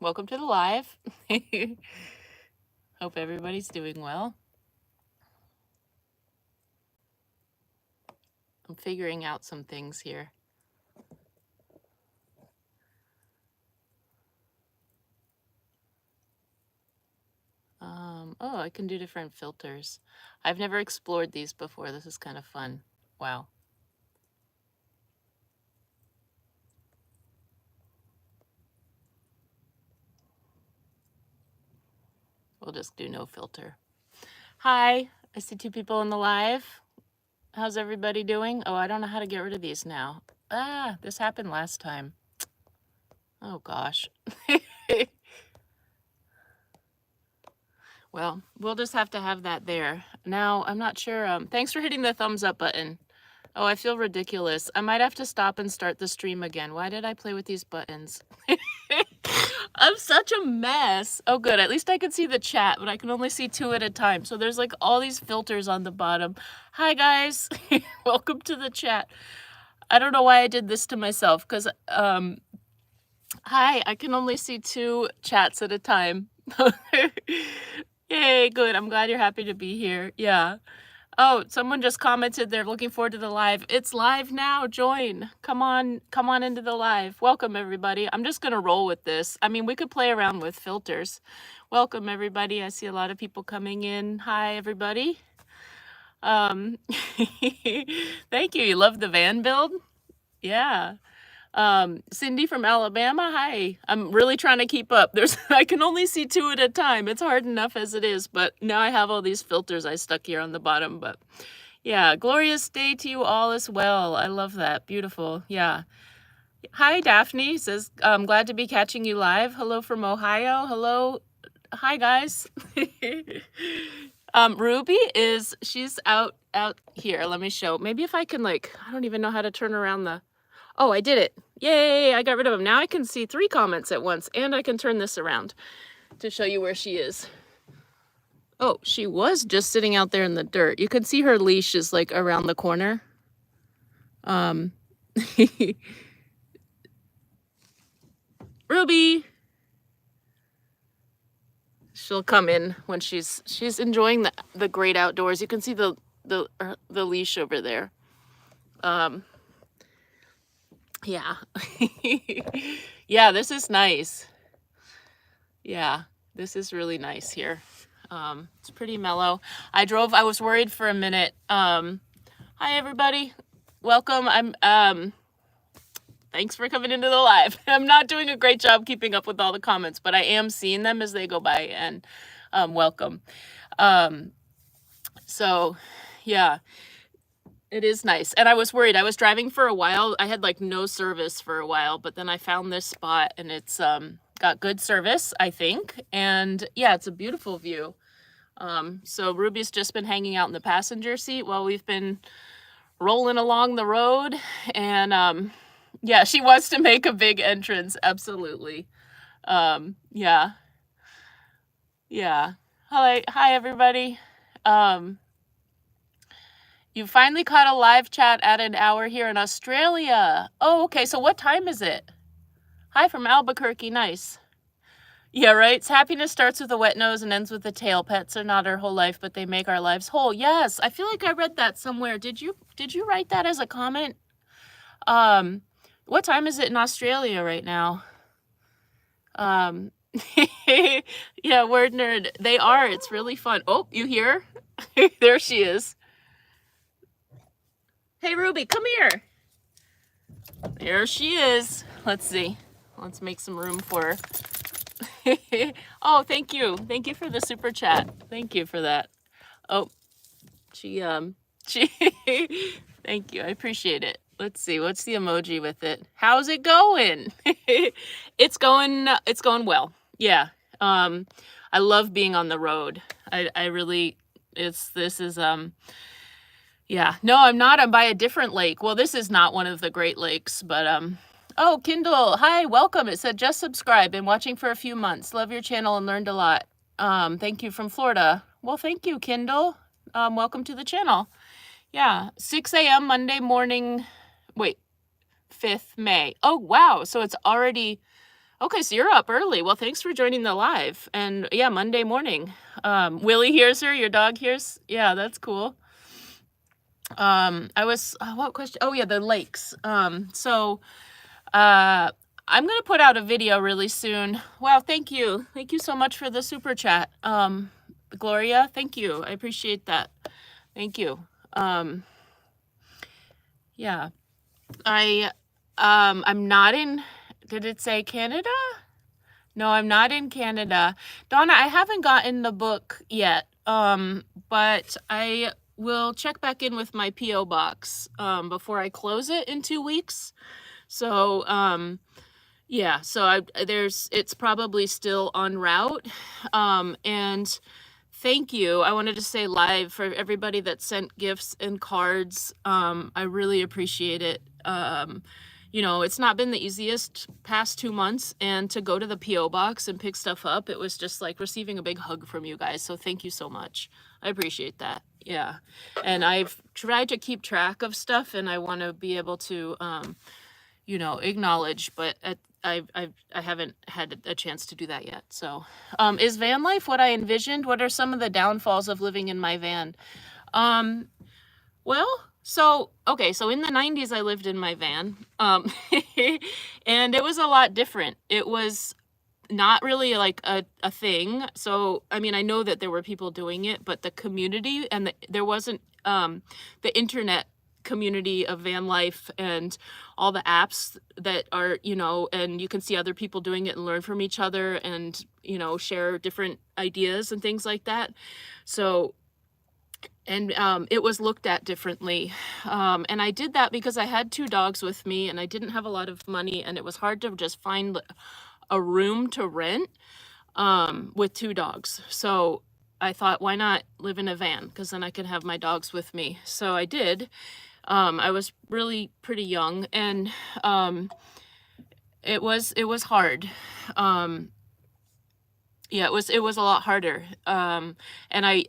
Welcome to the live. Hope everybody's doing well. I'm figuring out some things here. Oh, I can do different filters. I've never explored these before. This is kind of fun. Wow. We'll just do no filter. Hi, I see 2 people in the live. How's everybody doing? Oh, I don't know how to get rid of these now. Ah, this happened last time. Oh, gosh. Well, we'll just have to have that there. Now, I'm not sure. Thanks for hitting the thumbs up button. Oh, I feel ridiculous. I might have to stop and start the stream again. Why did I play with these buttons? I'm such a mess. Oh, good. At least I can see the chat, but I can only see 2 at a time. So there's like all these filters on the bottom. Hi, guys. Welcome to the chat. I don't know why I did this to myself because, hi, I can only see 2 chats at a time. Yay, good. I'm glad you're happy to be here. Yeah. Oh, someone just commented they're looking forward to the live. It's live now. Join. Come on into the live. Welcome, everybody. I'm just going to roll with this. I mean, we could play around with filters. Welcome, everybody. I see a lot of people coming in. Hi, everybody. Thank you. You love the van build? Yeah. Cindy from Alabama, hi. I'm really trying to keep up. I can only see 2 at a time. It's hard enough as it is, but now I have all these filters I stuck here on the bottom. But yeah, glorious day to you all as well. I love that. Beautiful. Yeah. Hi, Daphne says, I'm glad to be catching you live. Hello from Ohio. Hello. Hi, guys. Ruby she's out here. Let me show. Maybe if I can I don't even know how to turn around the. Oh, I did it. Yay, I got rid of them. Now I can see 3 comments at once, and I can turn this around to show you where she is. Oh, she was just sitting out there in the dirt. You can see her leash is like around the corner. Ruby. She'll come in when she's enjoying the great outdoors. You can see the leash over there. Yeah. Yeah, this is nice. Yeah, this is really nice here. It's pretty mellow. I was worried for a minute. Hi everybody. Welcome. Thanks for coming into the live. I'm not doing a great job keeping up with all the comments, but I am seeing them as they go by, and welcome. So yeah. It is nice. And I was worried. I was driving for a while. I had no service for a while, but then I found this spot and it's got good service, I think. And yeah, it's a beautiful view. So Ruby's just been hanging out in the passenger seat while we've been rolling along the road. And yeah, she wants to make a big entrance. Absolutely. Yeah. Yeah. Hi everybody. You finally caught a live chat at an hour here in Australia. Oh, okay. So what time is it? Hi from Albuquerque. Nice. Yeah, right. Happiness starts with a wet nose and ends with a tail. Pets are not our whole life, but they make our lives whole. Yes, I feel like I read that somewhere. Did you write that as a comment? What time is it in Australia right now? Yeah, word nerd. They are. It's really fun. Oh, you hear? There she is. Hey, Ruby, come here. There she is. Let's see. Let's make some room for her. Oh, thank you. Thank you for the super chat. Thank you for that. Oh, she, thank you. I appreciate it. Let's see. What's the emoji with it? How's it going? It's going well. Yeah. I love being on the road. I really, yeah, no, I'm not. I'm by a different lake. Well, this is not one of the Great Lakes, but, oh, Kindle, hi, welcome. It said, just subscribe. Been watching for a few months. Love your channel and learned a lot. Thank you from Florida. Well, thank you, Kindle. Welcome to the channel. Yeah, 6 a.m. Monday morning. Wait, 5th May. Oh, wow. So it's already, Okay, so you're up early. Well, thanks for joining the live. And yeah, Monday morning. Willie hears her, your dog hears. Yeah, that's cool. What question? Oh yeah, the lakes. I'm gonna put out a video really soon. Wow, thank you. Thank you so much for the super chat. Gloria, thank you. I appreciate that. Thank you. Yeah. I'm not in, did it say Canada? No, I'm not in Canada. Donna, I haven't gotten the book yet. But I will check back in with my PO box before I close it in 2 weeks. So, yeah, so it's probably still en route. And thank you. I wanted to say live for everybody that sent gifts and cards. I really appreciate it. You know, it's not been the easiest past 2 months, and to go to the PO box and pick stuff up, it was just like receiving a big hug from you guys. So thank you so much. I appreciate that. Yeah. And I've tried to keep track of stuff, and I want to be able to, you know, acknowledge, but I haven't had a chance to do that yet. So, is van life what I envisioned? What are some of the downfalls of living in my van? Well, so in the 90s, I lived in my van, and it was a lot different. It was not really like a thing. So, I mean, I know that there were people doing it, but the community and there wasn't the internet community of van life and all the apps that are, you know, and you can see other people doing it and learn from each other and, you know, share different ideas and things like that. So, and it was looked at differently. And I did that because I had 2 dogs with me and I didn't have a lot of money, and it was hard to just find a room to rent with 2 dogs. So I thought, why not live in a van? Because then I could have my dogs with me. So I did. I was really pretty young, and it was hard. Yeah, it was a lot harder. And I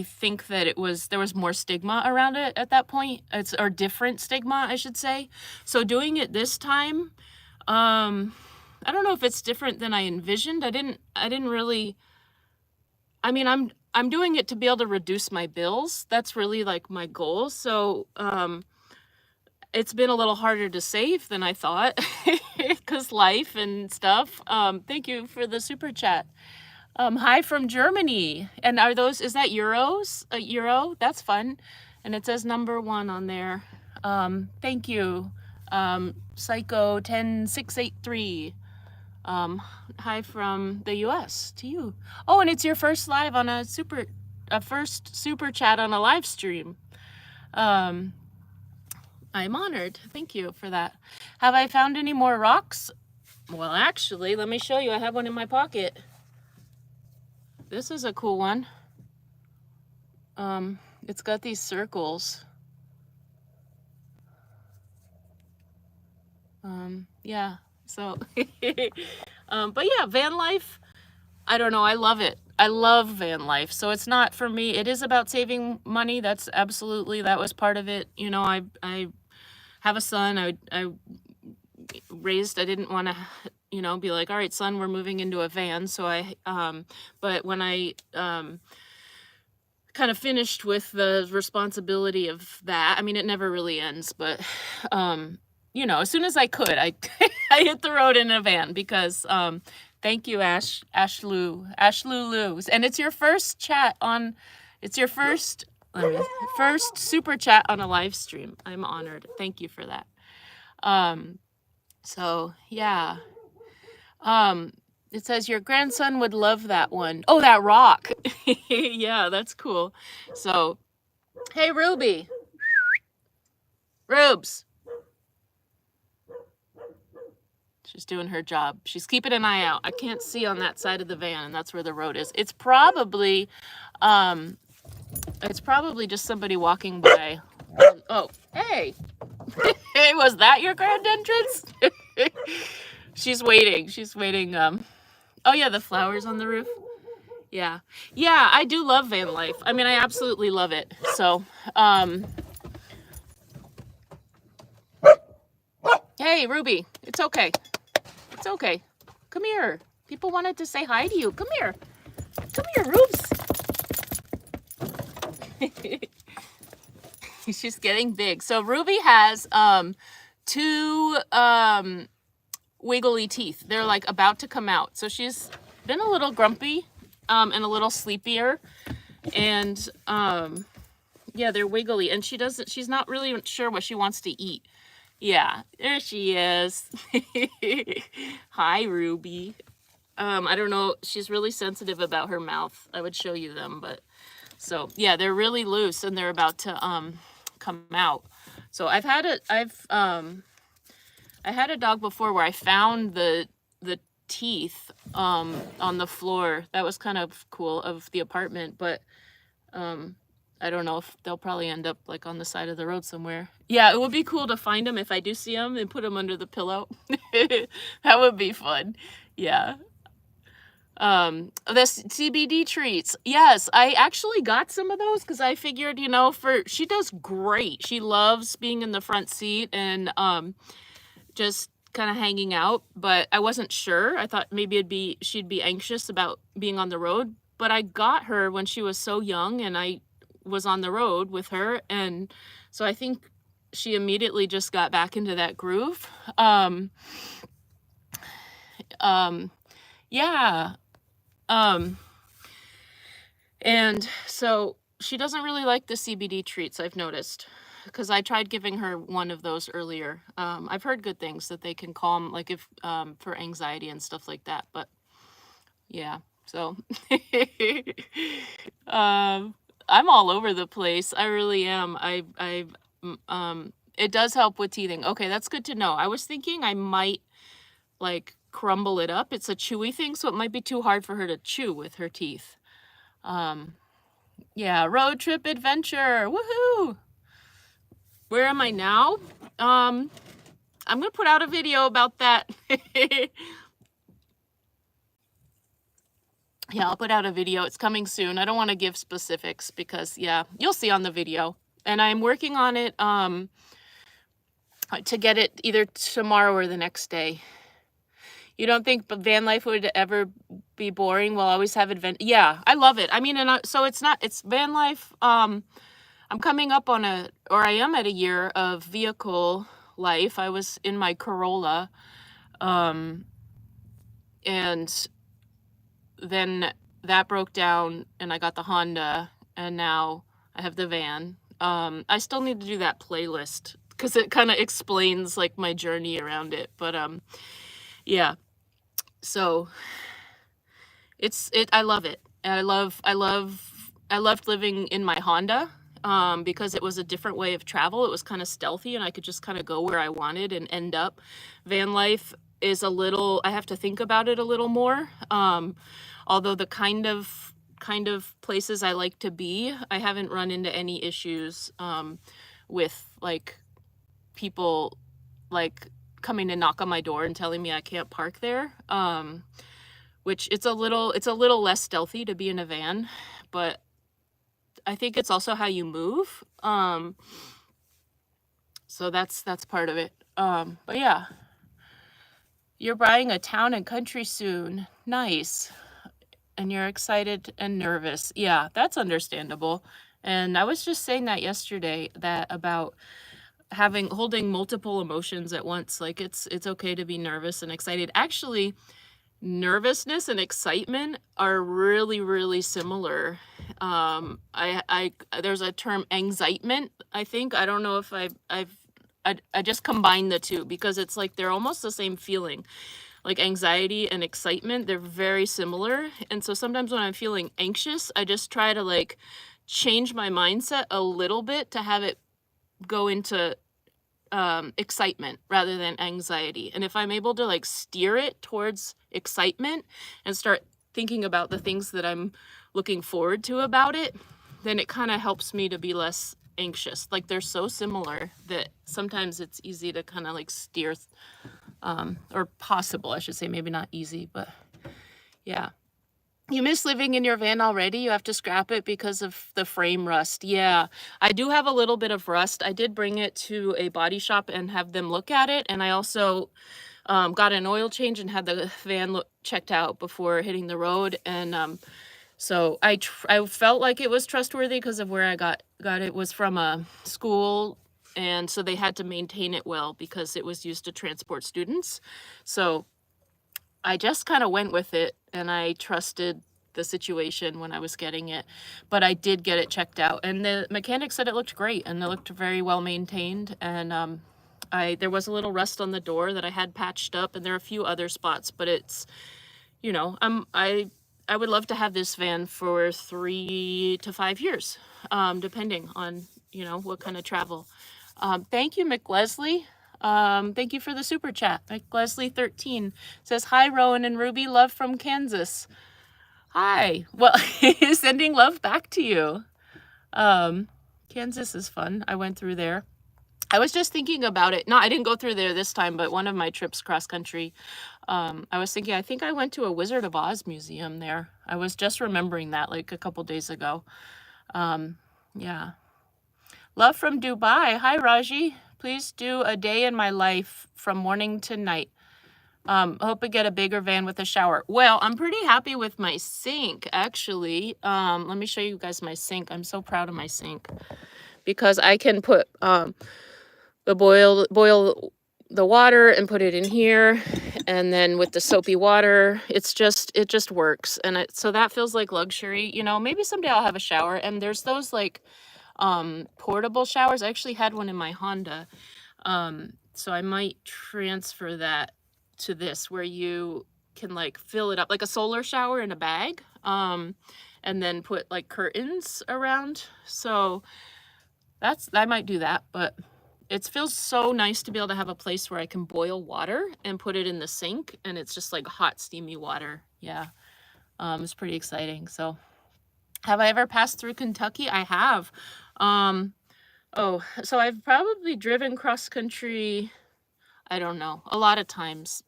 think that there was more stigma around it at that point. Or different stigma, I should say. So doing it this time, I don't know if it's different than I envisioned. I didn't really, I mean, I'm doing it to be able to reduce my bills. That's really like my goal. So, it's been a little harder to save than I thought because life and stuff. Thank you for the super chat. Hi from Germany. And is that euros? A euro? That's fun. And it says number 1 on there. Thank you. Psycho 10683. Hi from the US to you. Oh, and it's your first live on first super chat on a live stream. I'm honored. Thank you for that. Have I found any more rocks? Well, actually, let me show you. I have one in my pocket. This is a cool one. It's got these circles. Yeah. So, but yeah, van life, I don't know. I love it. I love van life. So it's not for me. It is about saving money. That was part of it. You know, I have a son. I didn't want to, you know, be like, all right, son, we're moving into a van. So but when I, kind of finished with the responsibility of that, I mean, it never really ends, but, you know, as soon as I could, I hit the road in a van because, thank you, Ashlulu. And it's your first first super chat on a live stream. I'm honored. Thank you for that. So yeah. It says your grandson would love that one. Oh, that rock. Yeah, that's cool. So, hey, Ruby. Rubes. She's doing her job. She's keeping an eye out. I can't see on that side of the van, and that's where the road is. It's probably just somebody walking by. Oh, hey. Hey, was that your grand entrance? She's waiting. Oh yeah, the flowers on the roof. Yeah, I do love van life. I mean, I absolutely love it. So, hey, Ruby, it's okay. Come here. People wanted to say hi to you. Come here. Come here, Rubes. She's getting big. So Ruby has two wiggly teeth. They're like about to come out. So she's been a little grumpy and a little sleepier. And yeah, they're wiggly. And she's not really sure what she wants to eat. Yeah, there she is. Hi, Ruby. I don't know. She's really sensitive about her mouth. I would show you them, but so yeah, they're really loose and they're about to come out. So I had a dog before where I found the teeth on the floor. That was kind of cool of the apartment, but I don't know if they'll probably end up like on the side of the road somewhere. Yeah, it would be cool to find them if I do see them and put them under the pillow. That would be fun. Yeah. The CBD treats. Yes, I actually got some of those because I figured, you know, she does great. She loves being in the front seat and just kind of hanging out, but I wasn't sure. I thought maybe she'd be anxious about being on the road, but I got her when she was so young and I was on the road with her, and so I think she immediately just got back into that groove. Yeah. And so she doesn't really like the CBD treats, I've noticed, because I tried giving her one of those earlier. I've heard good things that they can calm, like if for anxiety and stuff like that. But yeah, so I'm all over the place. I really am. It does help with teething. Okay, that's good to know. I was thinking I might like crumble it up. It's a chewy thing, so it might be too hard for her to chew with her teeth. Yeah, road trip adventure. Woohoo! Where am I now? I'm gonna put out a video about that. Yeah, I'll put out a video. It's coming soon. I don't want to give specifics because, yeah, you'll see on the video. And I'm working on it to get it either tomorrow or the next day. You don't think van life would ever be boring? We'll always have adventure. Yeah, I love it. I mean, so it's van life. I'm coming up on I am at a year of vehicle life. I was in my Corolla, and then that broke down and I got the Honda and now I have the van. I still need to do that playlist because it kind of explains like my journey around it. But yeah, so I love it. And I loved living in my Honda because it was a different way of travel. It was kind of stealthy and I could just kind of go where I wanted and end up. Van life is I have to think about it a little more. Although the kind of places I like to be, I haven't run into any issues with like people like coming to knock on my door and telling me I can't park there. Which it's a little less stealthy to be in a van, but I think it's also how you move. So that's part of it. But yeah. You're buying a town and country soon. Nice. And you're excited and nervous. Yeah, that's understandable. And I was just saying that yesterday, that about holding multiple emotions at once. Like it's okay to be nervous and excited. Actually, nervousness and excitement are really, really similar. There's a term, anxitement, I think. I don't know if I just combine the two because it's like they're almost the same feeling. Like anxiety and excitement, they're very similar. And so sometimes when I'm feeling anxious, I just try to like change my mindset a little bit to have it go into excitement rather than anxiety. And if I'm able to like steer it towards excitement and start thinking about the things that I'm looking forward to about it, then it kind of helps me to be less anxious. Like they're so similar that sometimes it's easy to kind of like steer or possible, I should say, maybe not easy, but yeah. You miss living in your van already? You have to scrap it because of the frame rust. Yeah, I do have a little bit of rust. I did bring it to a body shop and have them look at it. And I also got an oil change and had the van checked out before hitting the road. And so I felt like it was trustworthy because of where I got it was from a school, and so they had to maintain it well because it was used to transport students. So I just kind of went with it, and I trusted the situation when I was getting it. But I did get it checked out, and the mechanic said it looked great and it looked very well maintained. And there was a little rust on the door that I had patched up, and there are a few other spots, but it's, you know, I would love to have this van for 3 to 5 years, depending on, you know, what kind of travel. Thank you, McLesley. Thank you for the super chat. McLesley13 says, hi, Rowan and Ruby, love from Kansas. Hi. Well, sending love back to you. Kansas is fun. I went through there. I was just thinking about it. No, I didn't go through there this time, but one of my trips cross country, I was thinking, I think I went to a Wizard of Oz museum there. I was just remembering that like a couple days ago. Yeah. Love from Dubai. Hi, Raji. Please do a day in my life from morning to night. Hope I get a bigger van with a shower. Well, I'm pretty happy with my sink, actually. Let me show you guys my sink. I'm so proud of my sink because I can put boil the water and put it in here, and then with the soapy water, it just works. And so that feels like luxury. You know, maybe someday I'll have a shower, and there's those like portable showers. I actually had one in my Honda. So I might transfer that to this, where you can like fill it up like a solar shower in a bag, and then put like curtains around. So I might do that, but it feels so nice to be able to have a place where I can boil water and put it in the sink, and it's just like hot, steamy water. Yeah. It's pretty exciting. So have I ever passed through Kentucky? I have. Oh, so I've probably driven cross country, I don't know, a lot of times.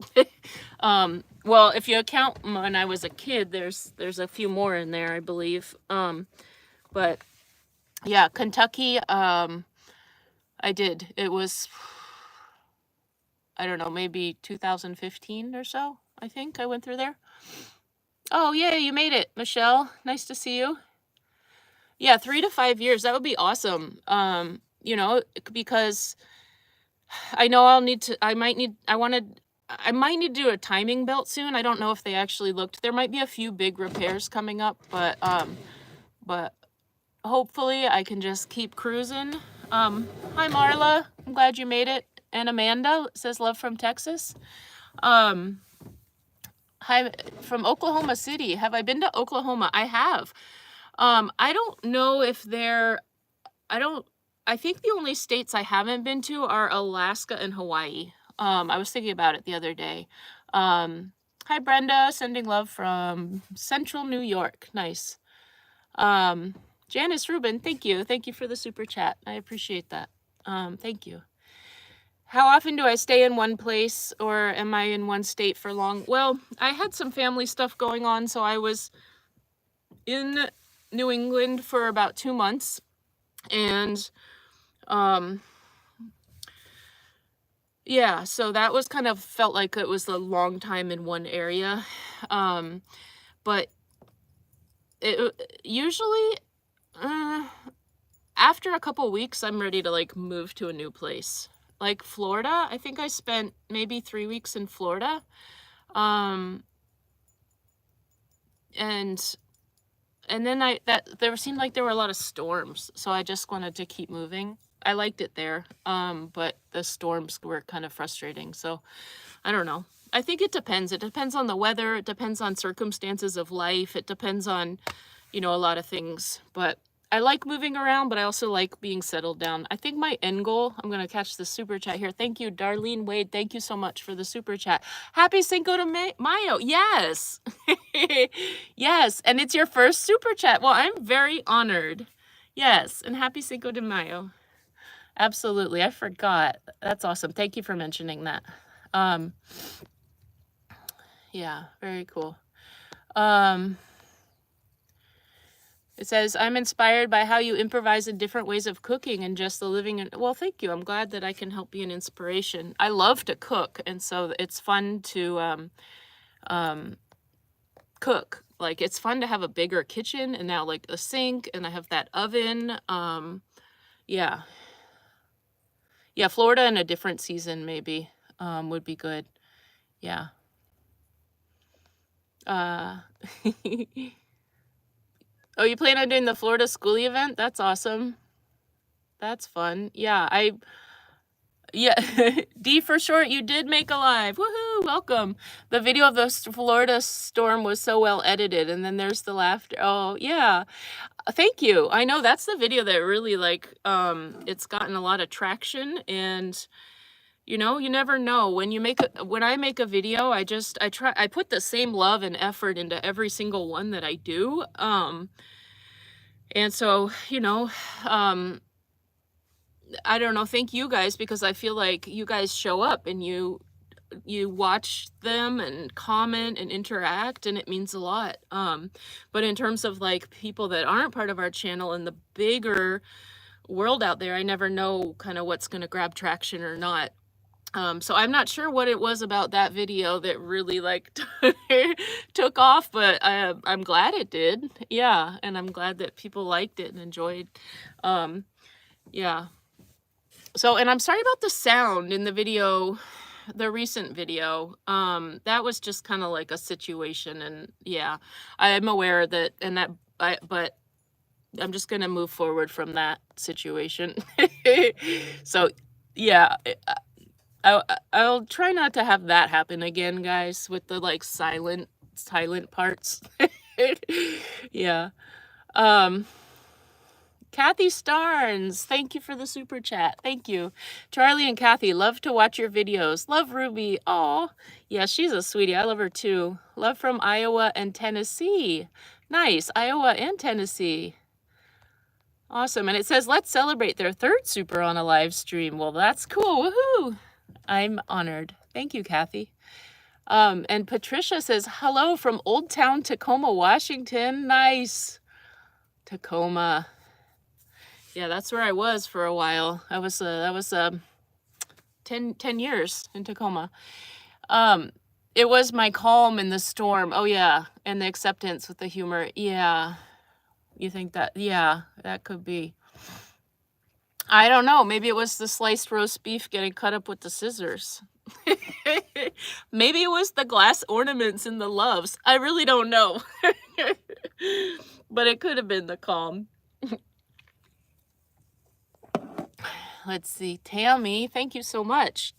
Well, if you account when I was a kid, there's a few more in there, I believe. But yeah, Kentucky, I did. It was, I don't know, maybe 2015 or so, I think I went through there. Oh, yeah, you made it, Michelle. Nice to see you. Yeah, 3 to 5 years. That would be awesome. You know, because I know I might need to do a timing belt soon. I don't know if they actually looked. There might be a few big repairs coming up, but hopefully I can just keep cruising. Hi, Marla. I'm glad you made it. And Amanda says love from Texas. Hi, from Oklahoma City. Have I been to Oklahoma? I have. I don't know if I think the only states I haven't been to are Alaska and Hawaii. I was thinking about it the other day. Hi, Brenda. Sending love from Central New York. Nice. Janice Rubin, thank you. Thank you for the super chat. I appreciate that. Thank you. How often do I stay in one place, or am I in one state for long? Well, I had some family stuff going on, so I was in New England for about 2 months, and yeah, so that was kind of felt like it was a long time in one area. But it usually after a couple weeks, I'm ready to like move to a new place. Like Florida, I think I spent maybe 3 weeks in Florida. And then there seemed like there were a lot of storms, so I just wanted to keep moving. I liked it there, but the storms were kind of frustrating. So I don't know. I think it depends. It depends on the weather. It depends on circumstances of life. It depends on, you know, a lot of things. But I like moving around, but I also like being settled down. I think my end goal, I'm going to catch the super chat here. Thank you, Darlene Wade. Thank you so much for the super chat. Happy Cinco de Mayo. Yes. Yes. And it's your first super chat. Well, I'm very honored. Yes. And happy Cinco de Mayo. Absolutely. I forgot. That's awesome. Thank you for mentioning that. Yeah, very cool. It says, I'm inspired by how you improvise in different ways of cooking and just the living. Well, thank you. I'm glad that I can help be an inspiration. I love to cook, and so it's fun to cook. Like, it's fun to have a bigger kitchen and now like a sink, and I have that oven. Yeah. Yeah, Florida in a different season maybe would be good. Yeah. Oh, you plan on doing the Florida Schoolie event? That's awesome. That's fun. Yeah, yeah, D for short, you did make a live. Woohoo, welcome. The video of the Florida storm was so well edited, and then there's the laughter. Oh, yeah. Thank you. I know that's the video that really like it's gotten a lot of traction, and you know, you never know when I make a video, I put the same love and effort into every single one that I do. And so, you know, I don't know, thank you guys, because I feel like you guys show up and you watch them and comment and interact, and it means a lot. But in terms of like people that aren't part of our channel and the bigger world out there, I never know kind of what's going to grab traction or not. So I'm not sure what it was about that video that really like took off, but I'm glad it did. Yeah, and I'm glad that people liked it and enjoyed. Yeah. So, and I'm sorry about the sound in the video, the recent video. That was just kind of like a situation, and yeah, I'm aware that, but I'm just gonna move forward from that situation. So, yeah, I'll try not to have that happen again, guys, with the like silent parts. Yeah. Kathy Starnes, thank you for the super chat. Thank you. Charlie and Kathy, love to watch your videos. Love Ruby. Oh, yeah, she's a sweetie. I love her too. Love from Iowa and Tennessee. Nice. Iowa and Tennessee. Awesome. And it says, let's celebrate their third super on a live stream. Well, that's cool. Woohoo. I'm honored. Thank you, Kathy. And Patricia says, hello from Old Town Tacoma, Washington. Nice. Tacoma. Yeah, that's where I was for a while. That was 10 years in Tacoma. It was my calm in the storm. Oh yeah, and the acceptance with the humor. Yeah. You think that? Yeah, that could be. I don't know. Maybe it was the sliced roast beef getting cut up with the scissors. Maybe it was the glass ornaments and the loves. I really don't know. But it could have been the calm. Let's see. Tammy, thank you so much.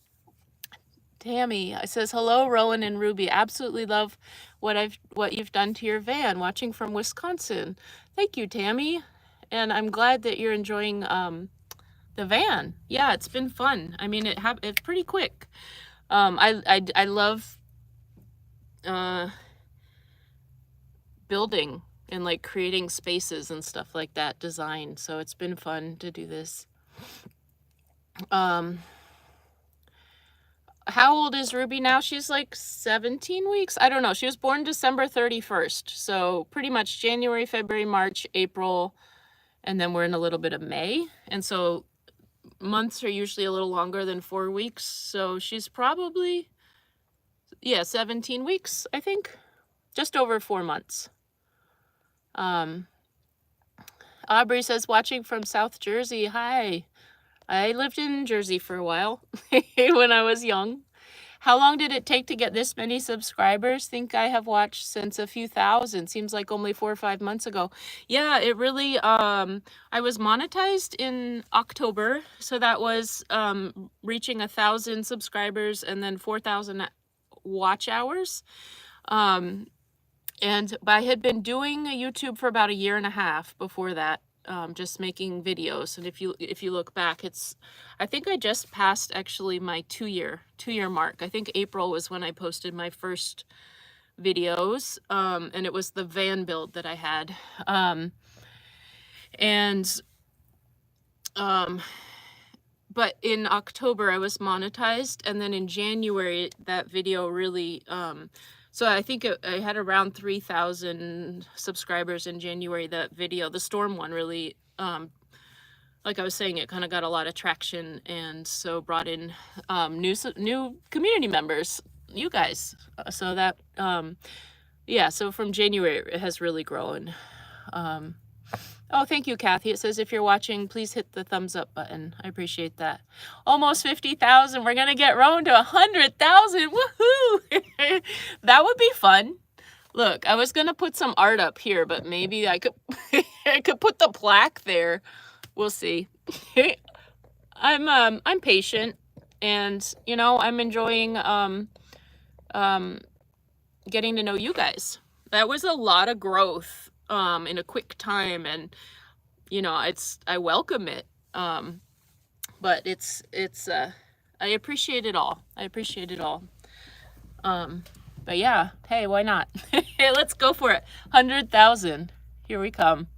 Tammy says, hello, Rowan and Ruby. Absolutely love what you've done to your van, watching from Wisconsin. Thank you, Tammy. And I'm glad that you're enjoying the van. Yeah, it's been fun. I mean, it's pretty quick. I love building and like creating spaces and stuff like that, design. So it's been fun to do this. How old is Ruby now? She's like 17 weeks. I don't know. She was born December 31st. So pretty much January, February, March, April, and then we're in a little bit of May. And so months are usually a little longer than 4 weeks. So she's probably, yeah, 17 weeks, I think. Just over 4 months. Aubrey says, watching from South Jersey. Hi. I lived in Jersey for a while when I was young. How long did it take to get this many subscribers? Think I have watched since a few thousand. Seems like only 4 or 5 months ago. Yeah, it really, I was monetized in October. So that was reaching 1,000 subscribers and then 4,000 watch hours. And I had been doing YouTube for about 1.5 years before that. Just making videos, and if you look back, I think I just passed actually my 2-year mark. I think April was when I posted my first videos, and it was the van build that I had, but in October I was monetized, and then in January that video really So I think I had around 3,000 subscribers in January. That video, the storm one, really, like I was saying, it kind of got a lot of traction, and so brought in new community members, you guys. So that yeah, so from January it has really grown. Oh, thank you, Kathy. It says if you're watching, please hit the thumbs up button. I appreciate that. Almost 50,000. We're gonna get Rowan to 100,000. Woohoo! That would be fun. Look, I was gonna put some art up here, but maybe I could I could put the plaque there. We'll see. I'm patient, and you know, I'm enjoying getting to know you guys. That was a lot of growth in a quick time, and you know, I welcome it. But it's I appreciate it all. I appreciate it all. But yeah, hey, why not? Hey, let's go for it. 100,000. Here we come.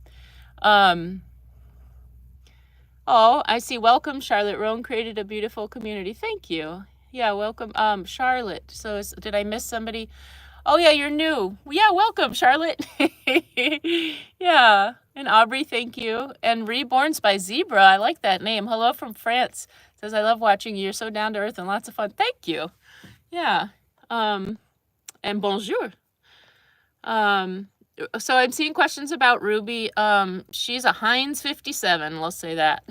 Oh, I see. Welcome, Charlotte. Rowan created a beautiful community. Thank you. Yeah, welcome, Charlotte. So did I miss somebody? Oh yeah, you're new. Yeah, welcome, Charlotte. Yeah. And Aubrey, thank you. And Reborns by Zebra. I like that name. Hello from France. Says I love watching you. You're so down to earth and lots of fun. Thank you. Yeah. And bonjour. So I'm seeing questions about Ruby. She's a Heinz 57, let's say that.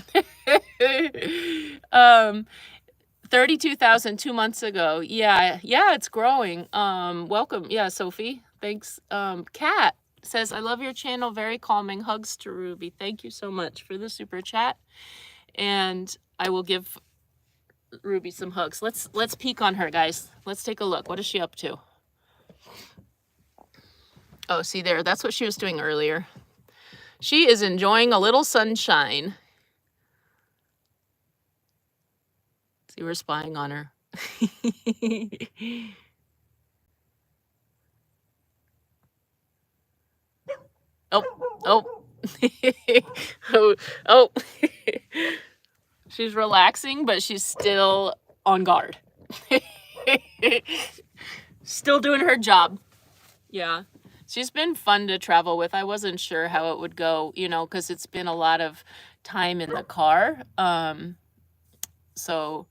32,000 2 months ago. Yeah, it's growing. Welcome. Yeah, Sophie. Thanks. Kat says, I love your channel. Very calming. Hugs to Ruby. Thank you so much for the super chat. And I will give Ruby some hugs. Let's peek on her, guys. Let's take a look. What is she up to? Oh, see there. That's what she was doing earlier. She is enjoying a little sunshine. See, we're spying on her. Oh. Oh. She's relaxing, but she's still on guard. Still doing her job. Yeah. She's been fun to travel with. I wasn't sure how it would go, you know, because it's been a lot of time in the car. So,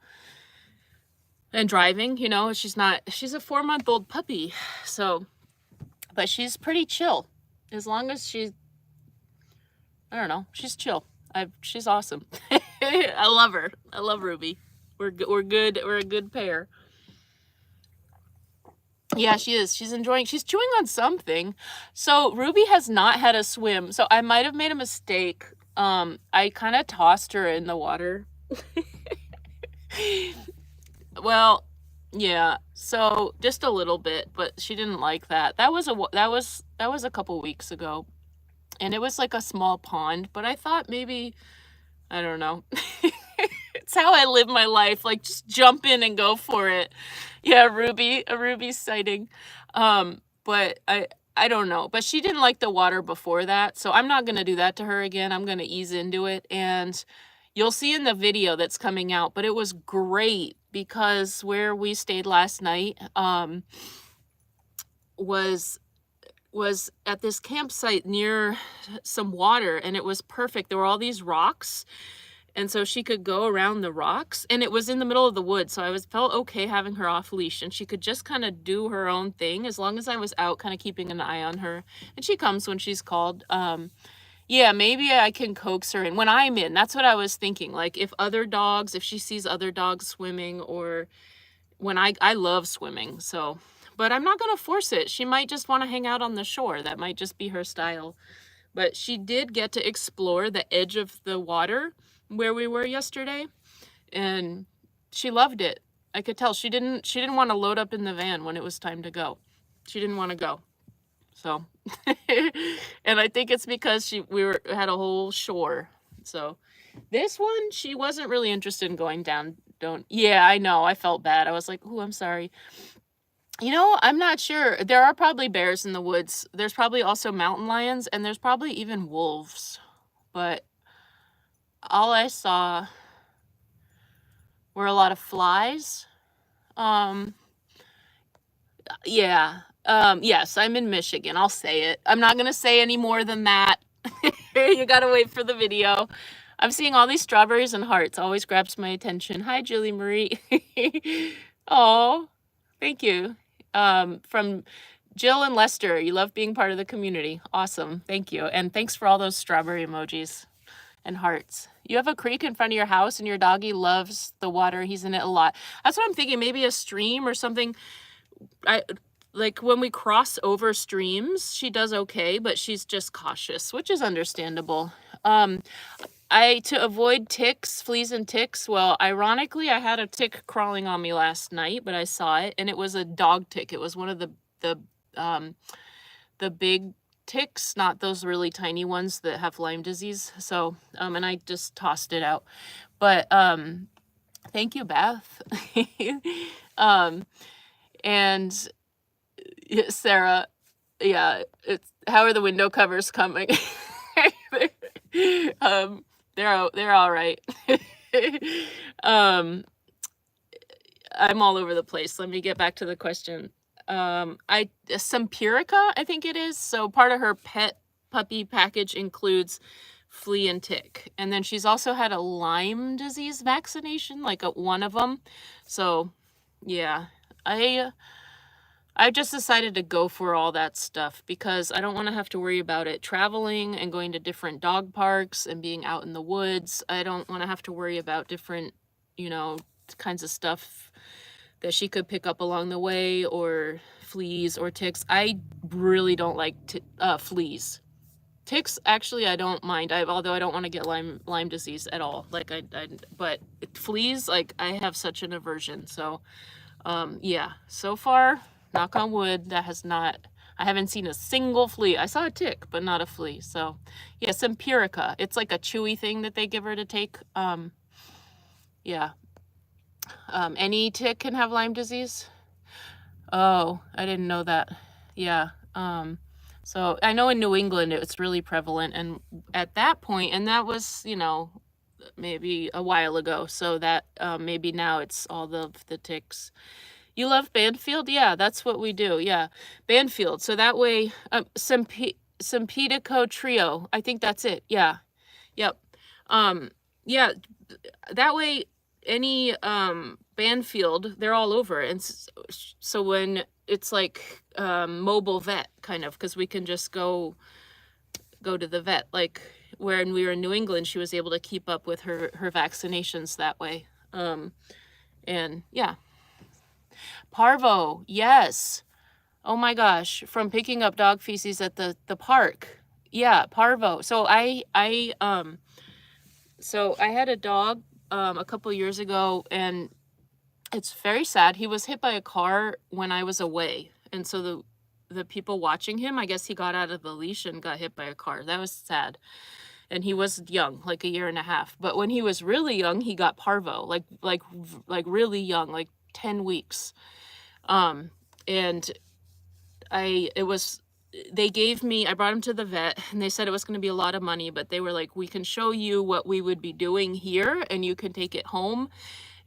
and driving, you know, she's a 4-month-old puppy. So, but she's pretty chill. As long as I don't know, she's chill. She's awesome. I love her. I love Ruby. We're good. We're a good pair. Yeah, she is. She's enjoying. She's chewing on something. So Ruby has not had a swim. So I might have made a mistake. I kind of tossed her in the water. Well, yeah. So just a little bit, but she didn't like that. That was a couple weeks ago, and it was like a small pond. But I thought maybe, I don't know. It's how I live my life. Like, just jump in and go for it. Yeah, a Ruby sighting. But I don't know. But she didn't like the water before that, so I'm not gonna do that to her again. I'm gonna ease into it, and you'll see in the video that's coming out. But it was great because where we stayed last night was at this campsite near some water, and it was perfect. There were all these rocks, and so she could go around the rocks, and it was in the middle of the woods, so I felt okay having her off leash, and she could just kind of do her own thing as long as I was out kind of keeping an eye on her. And she comes when she's called. Yeah, maybe I can coax her in when I'm in. That's what I was thinking. Like, if she sees other dogs swimming, or when I love swimming, so, but I'm not gonna force it. She might just want to hang out on the shore. That might just be her style. But she did get to explore the edge of the water where we were yesterday, and she loved it. I could tell she didn't want to load up in the van when it was time to go. She didn't want to go. So and I think it's because we had a whole shore. So this one, she wasn't really interested in going down. Yeah, I know. I felt bad. I was like, "Ooh, I'm sorry." You know, I'm not sure. There are probably bears in the woods. There's probably also mountain lions, and there's probably even wolves. But all I saw were a lot of flies. Yeah, Yes, I'm in Michigan. I'll say it. I'm not gonna say any more than that. You gotta wait for the video. I'm seeing all these strawberries and hearts. Always grabs my attention. Hi, Julie Marie. Oh, thank you. From Jill and Lester, you love being part of the community. Awesome. Thank you. And thanks for all those strawberry emojis and hearts. You have a creek in front of your house and your doggy loves the water. He's in it a lot. That's what I'm thinking. Maybe a stream or something. Like when we cross over streams, she does okay, but she's just cautious, which is understandable. To avoid ticks, fleas and ticks, well, ironically, I had a tick crawling on me last night, but I saw it, and it was a dog tick. It was one of the big ticks, not those really tiny ones that have Lyme disease. So, and I just tossed it out. But thank you, Beth. And Sarah, yeah, it's how are the window covers coming? They're all right. I'm all over the place. Let me get back to the question. Sympirica, I think it is. So part of her pet puppy package includes flea and tick. And then she's also had a Lyme disease vaccination, like one of them. So yeah, I just decided to go for all that stuff because I don't want to have to worry about it traveling and going to different dog parks and being out in the woods. I don't want to have to worry about different, kinds of stuff that she could pick up along the way, or fleas or ticks. I really don't like fleas. Ticks, actually, I don't mind. Although I don't want to get Lyme disease at all. But fleas, like I have such an aversion. So, yeah. So far, knock on wood, I haven't seen a single flea. I saw a tick, but not a flea. So, yeah, Sympirica. It's like a chewy thing that they give her to take. Yeah. Any tick can have Lyme disease? Oh, I didn't know that. Yeah. So I know in New England it's really prevalent, and at that point, and that was, maybe a while ago, so that maybe now it's all the ticks. You love Banfield? Yeah, that's what we do. Yeah, Banfield. So that way, Simpedico Trio. I think that's it. Yeah. Yep. Yeah, that way any Banfield, they're all over. And so when it's like mobile vet kind of, because we can just go to the vet. Like when we were in New England, she was able to keep up with her vaccinations that way. And yeah. Parvo, yes. Oh my gosh, from picking up dog feces at the park. Yeah, parvo. So I had a dog a couple years ago, and it's very sad. He was hit by a car when I was away, and so the people watching him, I guess he got out of the leash and got hit by a car. That was sad. And he was young, like a year and a half. But when he was really young, he got parvo, like really young, like 10 weeks. And I brought him to the vet, and they said it was going to be a lot of money, but they were like, we can show you what we would be doing here, and you can take it home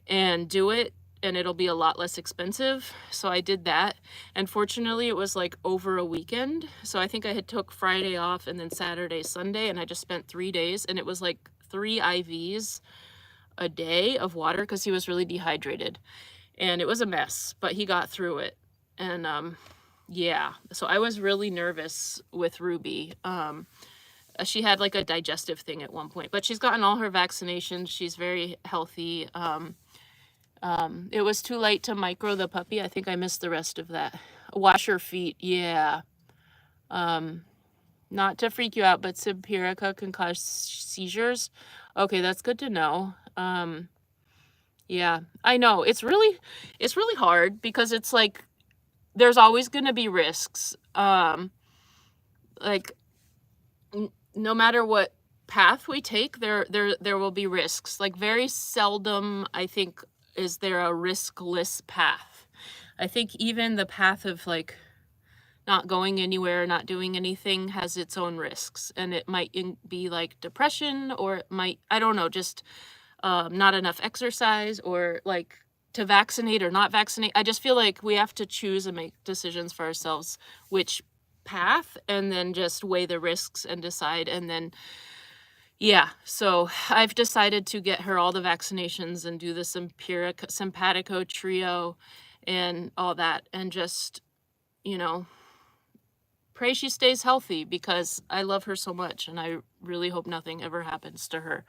and do it, and it'll be a lot less expensive. So I did that. And fortunately, it was like over a weekend. So I think I had took Friday off and then Saturday, Sunday, and I just spent 3 days, and it was like 3 IVs a day of water because he was really dehydrated. And it was a mess, but he got through it. And yeah, so I was really nervous with Ruby. She had like a digestive thing at one point, but she's gotten all her vaccinations. She's very healthy. It was too late to micro the puppy. I think I missed the rest of that. Wash her feet. Yeah. Not to freak you out, but Sympirica can cause seizures. Okay, that's good to know. Yeah, I know. It's really hard because it's like there's always going to be risks. Like no matter what path we take, there will be risks. Like very seldom, I think, is there a riskless path. I think even the path of like not going anywhere, not doing anything has its own risks, and it might be like depression, or it might, I don't know, just not enough exercise, or like to vaccinate or not vaccinate. I just feel like we have to choose and make decisions for ourselves, which path, and then just weigh the risks and decide. And then, yeah, so I've decided to get her all the vaccinations and do the simpatico trio and all that, and just, you know, pray she stays healthy, because I love her so much and I really hope nothing ever happens to her.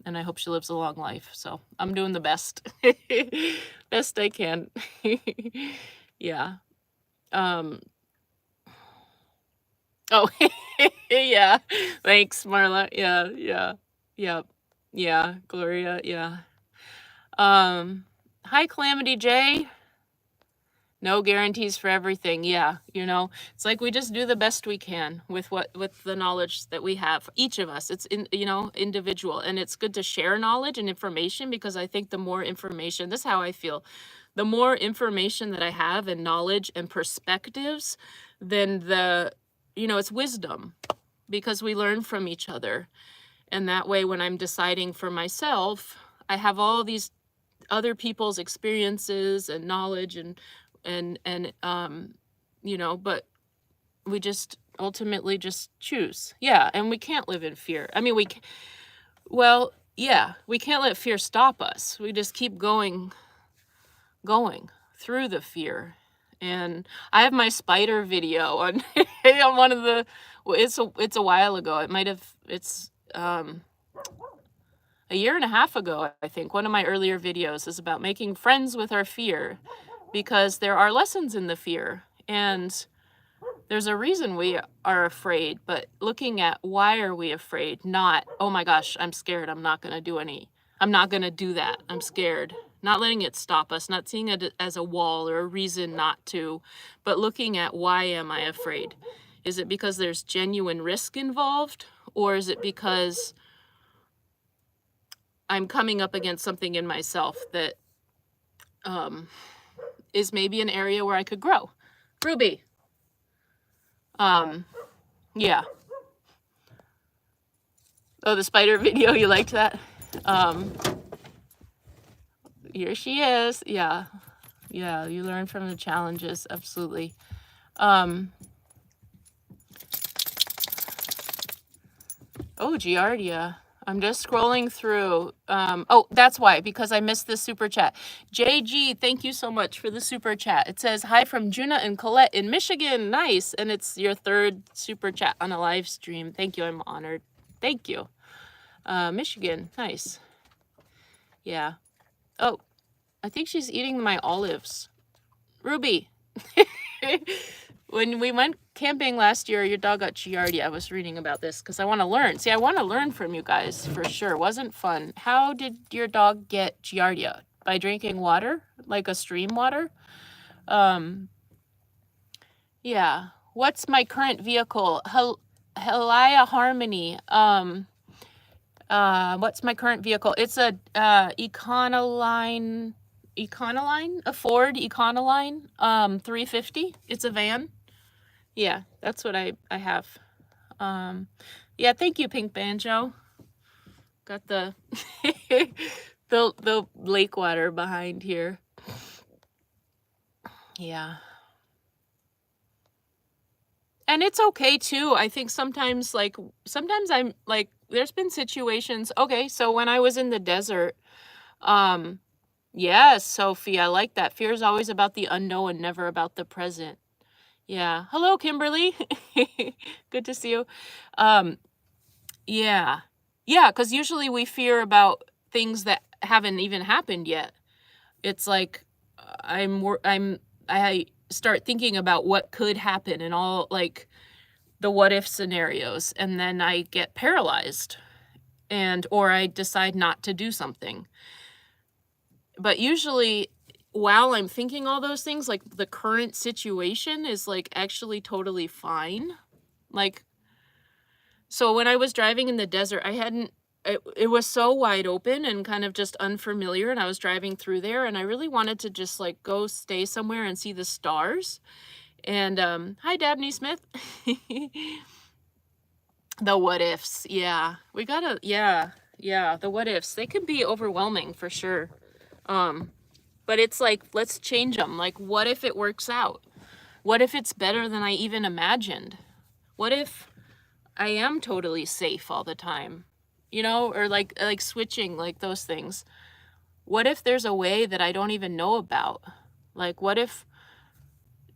And I hope she lives a long life. So I'm doing the best, best I can. Yeah. Oh, yeah. Thanks, Marla. Yeah, Gloria. Yeah. Hi, Calamity J. No guarantees for everything. Yeah, it's like we just do the best we can with the knowledge that we have, each of us. It's individual, and it's good to share knowledge and information, because I think the more information, this is how I feel, the more information that I have and knowledge and perspectives, then it's wisdom, because we learn from each other. And that way, when I'm deciding for myself, I have all these other people's experiences and knowledge and but we just ultimately just choose. Yeah. And we can't live in fear. I mean, we can't let fear stop us. We just keep going through the fear. And I have my spider video on on one of the, it's a while ago. It's a year and a half ago, I think. One of my earlier videos is about making friends with our fear, because there are lessons in the fear, and there's a reason we are afraid, but looking at why are we afraid, not, oh my gosh, I'm scared, I'm not going to do that, I'm scared. Not letting it stop us, not seeing it as a wall or a reason not to, but looking at, why am I afraid? Is it because there's genuine risk involved, or is it because I'm coming up against something in myself that is maybe an area where I could grow? Ruby. Yeah. Oh, the spider video, you liked that? Here she is. Yeah, you learn from the challenges, absolutely. Oh, Giardia. I'm just scrolling through. Oh, that's why, because I missed the super chat. JG, thank you so much for the super chat. It says, hi from Juna and Colette in Michigan. Nice. And it's your third super chat on a live stream. Thank you. I'm honored. Thank you. Michigan. Nice. Yeah. Oh, I think she's eating my olives. Ruby. When we went camping last year, your dog got Giardia. I was reading about this because I want to learn. See, I want to learn from you guys for sure. Wasn't fun. How did your dog get Giardia? By drinking water? Like a stream water? Yeah. What's my current vehicle? Helia Harmony. What's my current vehicle? It's a Econoline, a Ford Econoline 350. It's a van. Yeah, that's what I have. Yeah, thank you, Pink Banjo. Got the the lake water behind here. Yeah. And it's okay too. I think sometimes I'm like, there's been situations. Okay, so when I was in the desert, yes, Sophie, I like that. Fear is always about the unknown, never about the present. Yeah. Hello, Kimberly. Good to see you. Yeah. Yeah, because usually we fear about things that haven't even happened yet. It's like I start thinking about what could happen and all, like, the what if scenarios, and then I get paralyzed, or I decide not to do something. But usually, while I'm thinking all those things, like, the current situation is, like, actually totally fine. Like, so when I was driving in the desert, it was so wide open and kind of just unfamiliar, and I was driving through there, and I really wanted to just, like, go stay somewhere and see the stars. And hi, Dabney Smith. The what ifs. Yeah, we gotta, yeah, the what ifs, they can be overwhelming for sure. But it's like, let's change them. Like, what if it works out? What if it's better than I even imagined? What if I am totally safe all the time? You know, or like switching, like those things. What if there's a way that I don't even know about? Like, what if,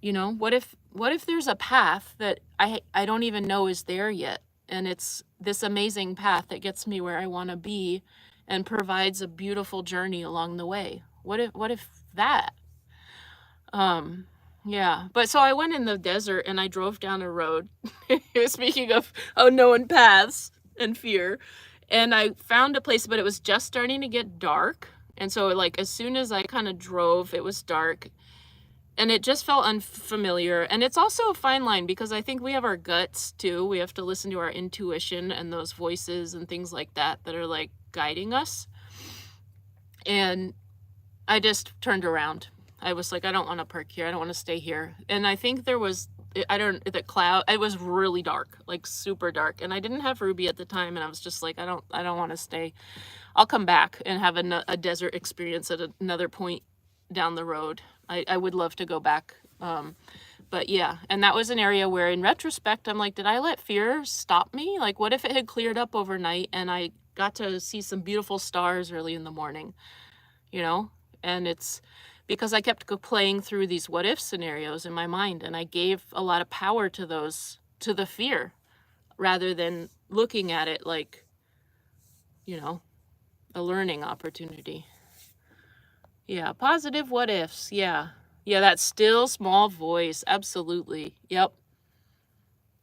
you know, what if there's a path that I don't even know is there yet, and it's this amazing path that gets me where I want to be and provides a beautiful journey along the way? What if that? Yeah. But so I went in the desert and I drove down a road. Speaking of unknown paths and fear, and I found a place, but it was just starting to get dark. And so like as soon as I kind of drove, it was dark. And it just felt unfamiliar. And it's also a fine line because I think we have our guts too. We have to listen to our intuition and those voices and things like that that are like guiding us. And I just turned around. I was like, I don't want to park here. I don't want to stay here. And I think there was, the cloud, it was really dark, like super dark. And I didn't have Ruby at the time. And I was just like, I don't want to stay. I'll come back and have a desert experience at another point down the road. I would love to go back. But yeah, and that was an area where in retrospect, I'm like, did I let fear stop me? Like, what if it had cleared up overnight and I got to see some beautiful stars early in the morning, you know? And it's because I kept playing through these what if scenarios in my mind, and I gave a lot of power to those, to the fear, rather than looking at it like, you know, a learning opportunity. Yeah, positive what ifs. Yeah. Yeah, that still small voice. Absolutely. Yep.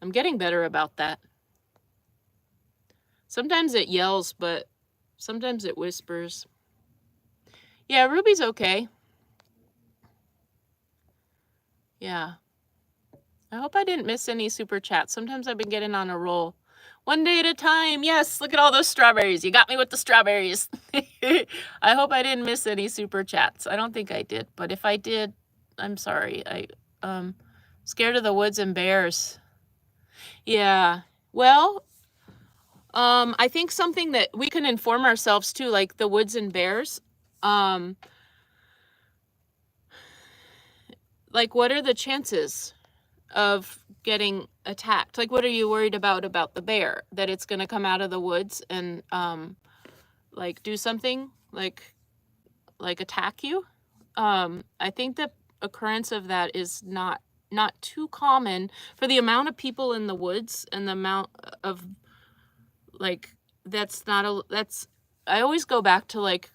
I'm getting better about that. Sometimes it yells, but sometimes it whispers. Yeah, Ruby's okay. Yeah. I hope I didn't miss any super chats. Sometimes I've been getting on a roll. One day at a time. Yes, look at all those strawberries. You got me with the strawberries. I hope I didn't miss any super chats. I don't think I did, but if I did, I'm sorry. Scared of the woods and bears. Yeah. Well, I think something that we can inform ourselves too, like the woods and bears. Like, what are the chances of getting attacked? Like, what are you worried about the bear? That it's going to come out of the woods and like do something, like attack you? I think the occurrence of that is not too common for the amount of people in the woods and the amount of like that's I always go back to like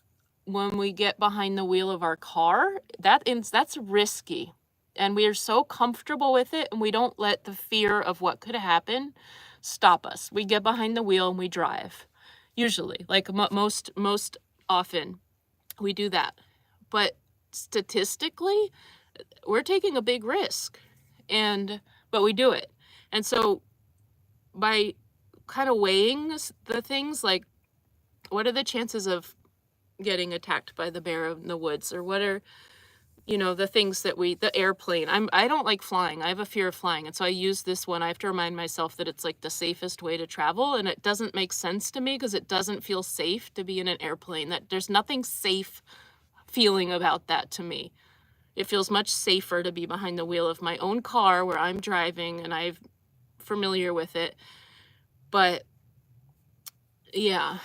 when we get behind the wheel of our car, that's risky. And we are so comfortable with it, and we don't let the fear of what could happen stop us. We get behind the wheel and we drive. Usually, like most often, we do that. But statistically, we're taking a big risk, but we do it. And so by kind of weighing the things, like what are the chances of getting attacked by the bear in the woods, or what are, you know, the things that the airplane. I don't like flying. I have a fear of flying. And so I use this one. I have to remind myself that it's like the safest way to travel. And it doesn't make sense to me because it doesn't feel safe to be in an airplane. That there's nothing safe feeling about that to me. It feels much safer to be behind the wheel of my own car where I'm driving and I'm familiar with it. But yeah.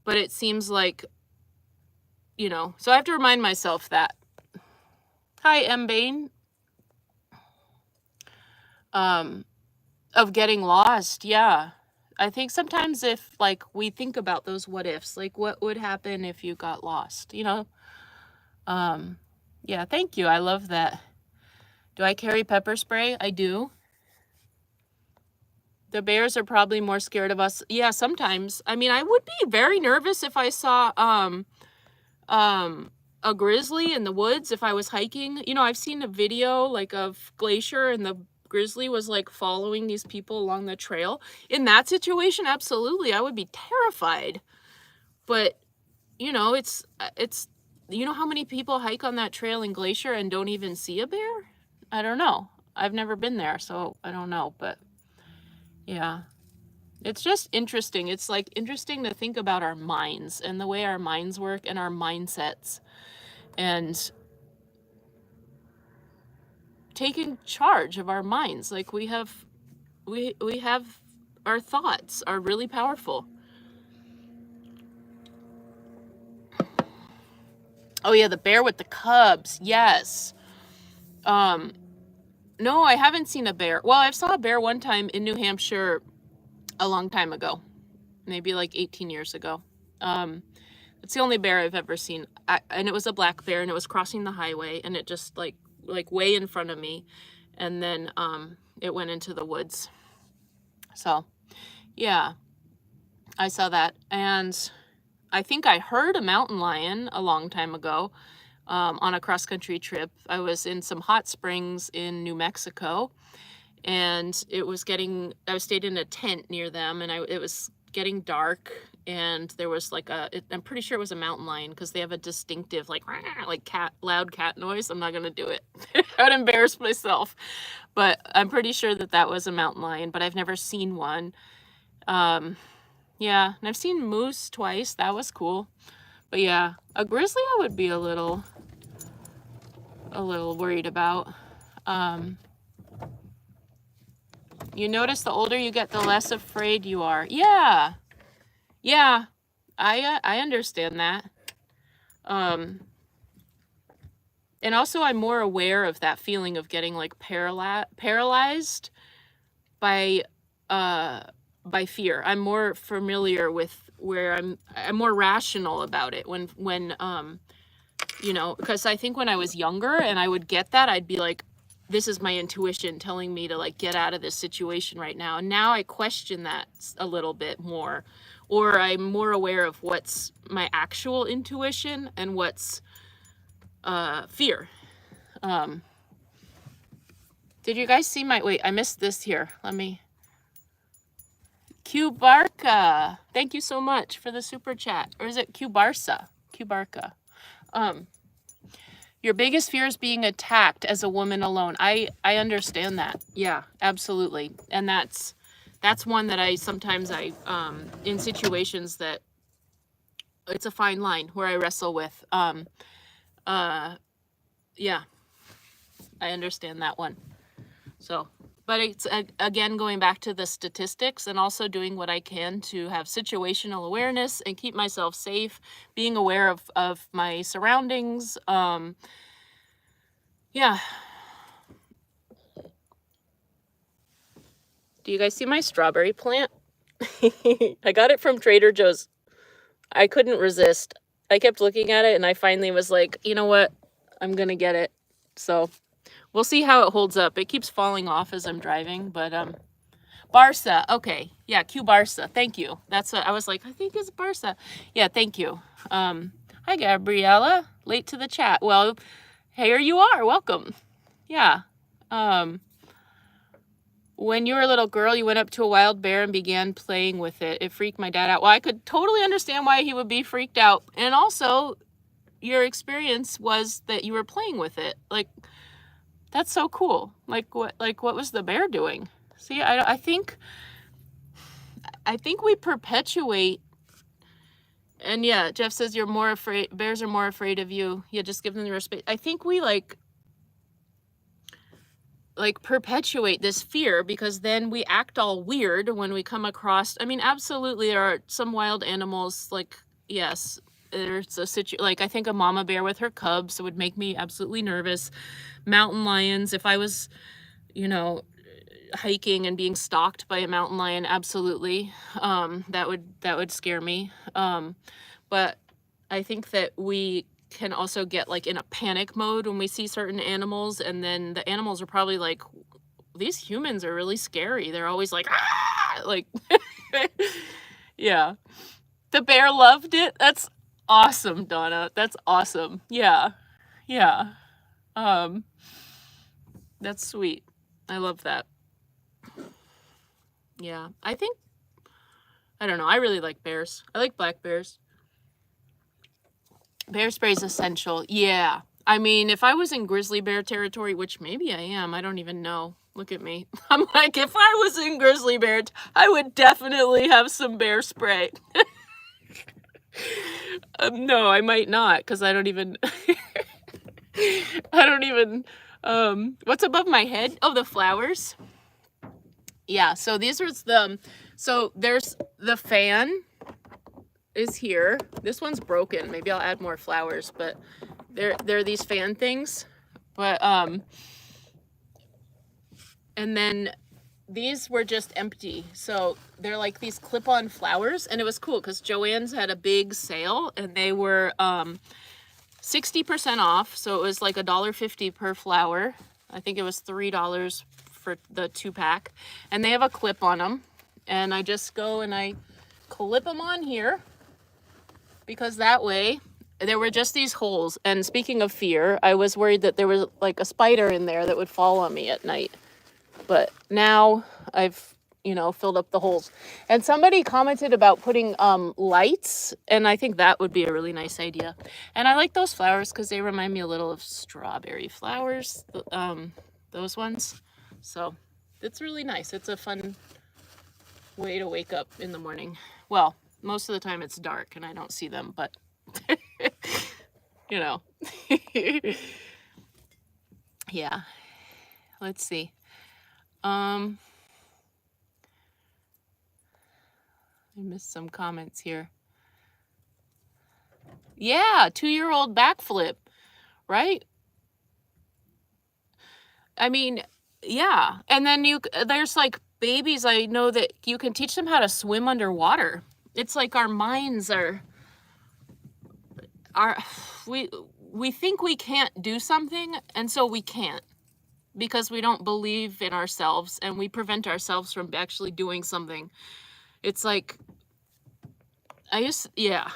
But it seems like, you know, so I have to remind myself that. Hi, M. Bain. Of getting lost. Yeah. I think sometimes if like we think about those what ifs, like what would happen if you got lost, you know? Yeah, thank you. I love that. Do I carry pepper spray? I do. The bears are probably more scared of us. Yeah, sometimes. I mean, I would be very nervous if I saw a grizzly in the woods if I was hiking. You know, I've seen a video like of Glacier, and the grizzly was like following these people along the trail. In that situation, absolutely, I would be terrified. But you know, it's you know how many people hike on that trail in Glacier and don't even see a bear? I don't know. I've never been there, so I don't know, but yeah. It's just interesting. It's like interesting to think about our minds and the way our minds work and our mindsets and taking charge of our minds. Like we have our thoughts are really powerful. Oh yeah, the bear with the cubs. Yes. No, I haven't seen a bear. Well, I saw a bear one time in New Hampshire a long time ago. Maybe like 18 years ago. It's the only bear I've ever seen. And it was a black bear, and it was crossing the highway, and it just like way in front of me. And then it went into the woods. So yeah, I saw that. And I think I heard a mountain lion a long time ago on a cross-country trip. I was in some hot springs in New Mexico, and I stayed in a tent near them, and it was getting dark, and there was like I'm pretty sure it was a mountain lion because they have a distinctive like loud cat noise. I'm not gonna do it. I'd embarrass myself, but I'm pretty sure that was a mountain lion, but I've never seen one. Yeah, and I've seen moose twice. That was cool. But yeah, a grizzly I would be a little worried about. You notice the older you get, the less afraid you are. Yeah. Yeah. I understand that. And also I'm more aware of that feeling of getting like paralyzed by fear. I'm more familiar with where I'm more rational about it when you know, because I think when I was younger and I would get that, I'd be like, this is my intuition telling me to like get out of this situation right now. And now I question that a little bit more, or I'm more aware of what's my actual intuition and what's fear. Did you guys see wait, I missed this here. Cubarca. Thank you so much for the super chat. Or is it Cubarca? Cubarca. Your biggest fear is being attacked as a woman alone. I understand that. Yeah, absolutely. And that's one that I sometimes in situations that it's a fine line where I wrestle with. Yeah, I understand that one. So, but it's again going back to the statistics and also doing what I can to have situational awareness and keep myself safe, being aware of my surroundings. Yeah. Do you guys see my strawberry plant? I got it from Trader Joe's. I couldn't resist. I kept looking at it and I finally was like, you know what? I'm going to get it. So we'll see how it holds up. It keeps falling off as I'm driving, but Barca. Okay. Yeah, Q Barca. Thank you. That's what I was like, I think it's Barca. Yeah, thank you. Hi Gabriella. Late to the chat. Well, here you are. Welcome. Yeah. When you were a little girl, you went up to a wild bear and began playing with it. It freaked my dad out. Well, I could totally understand why he would be freaked out. And also, your experience was that you were playing with it. Like, that's so cool. Like what was the bear doing? See, I think we perpetuate. And yeah, Jeff says you're more afraid. Bears are more afraid of you. Yeah, just give them the respect. I think we like perpetuate this fear because then we act all weird when we come across. I mean, absolutely, there are some wild animals. Like, yes, there's a like I think a mama bear with her cubs would make me absolutely nervous. Mountain lions, if I was, you know, hiking and being stalked by a mountain lion, absolutely, that would scare me. But I think that we can also get like in a panic mode when we see certain animals, and then the animals are probably like, these humans are really scary. They're always like, ah! Like, yeah. The bear loved it. That's awesome, Donna. That's awesome. Yeah. Yeah. That's sweet. I love that. Yeah. I don't know. I really like bears. I like black bears. Bear spray is essential. Yeah. I mean, if I was in grizzly bear territory, which maybe I am, I don't even know. Look at me. I'm like, if I was in grizzly bear, I would definitely have some bear spray. No, I might not, because I don't even, what's above my head? Oh, the flowers. Yeah, so these are so there's the fan is here. This one's broken. Maybe I'll add more flowers, but there are these fan things. But, and then these were just empty. So they're like these clip-on flowers, and it was cool because Joann's had a big sale and they were 60% off. So it was like $1.50 per flower. I think it was $3 for the 2-pack. And they have a clip on them. And I just go and I clip them on here, because that way there were just these holes. And speaking of fear, I was worried that there was like a spider in there that would fall on me at night. But now I've, filled up the holes. And somebody commented about putting lights, and I think that would be a really nice idea. And I like those flowers because they remind me a little of strawberry flowers, those ones. So it's really nice. It's a fun way to wake up in the morning. Well, most of the time it's dark and I don't see them, but yeah. Let's see. I missed some comments here. Yeah, 2-year-old backflip, right? I mean, yeah. And then there's like babies, I know that you can teach them how to swim underwater. It's like our minds we think we can't do something, and so we can't, because we don't believe in ourselves and we prevent ourselves from actually doing something. It's like, yeah.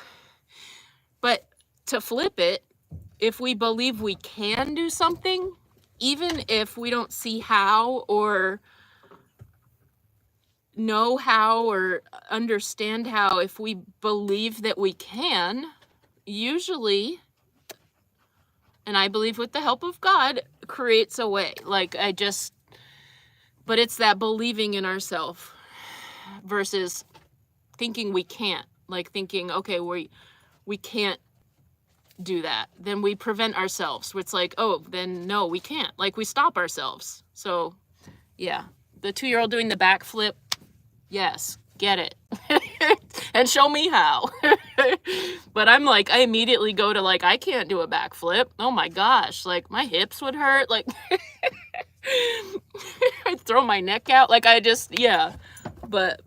But to flip it, if we believe we can do something, even if we don't see how or know how or understand how, if we believe that we can, usually, and I believe with the help of God, creates a way. But it's that believing in ourselves versus thinking we can't, like thinking, okay, we can't do that. Then we prevent ourselves. It's like, oh, then no, we can't. Like, we stop ourselves. So yeah, the 2-year-old doing the backflip, yes, get it. And show me how. But I'm like, I immediately go to like, I can't do a backflip. Oh my gosh, like my hips would hurt. Like I'd throw my neck out. Like yeah. But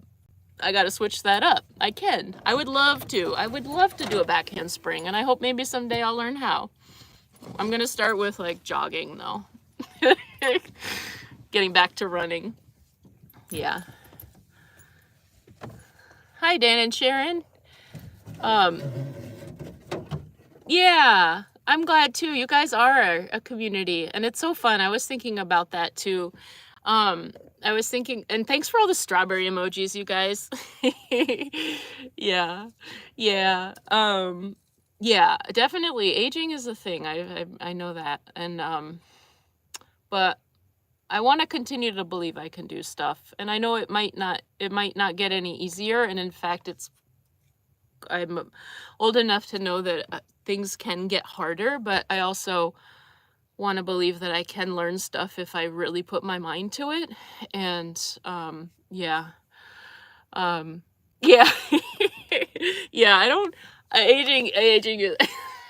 I got to switch that up. I can. I would love to. I would love to do a back handspring, and I hope maybe someday I'll learn how. I'm going to start with like jogging though. Getting back to running. Yeah. Hi, Dan and Sharon. Yeah, I'm glad too. You guys are a community, and it's so fun. I was thinking about that too. I was thinking, and thanks for all the strawberry emojis, you guys. Yeah, yeah, yeah, definitely. Aging is a thing. I know that, and but I want to continue to believe I can do stuff, and I know it might not get any easier, and in fact, I'm old enough to know that things can get harder, but I also want to believe that I can learn stuff if I really put my mind to it. And yeah. Yeah. Yeah, aging is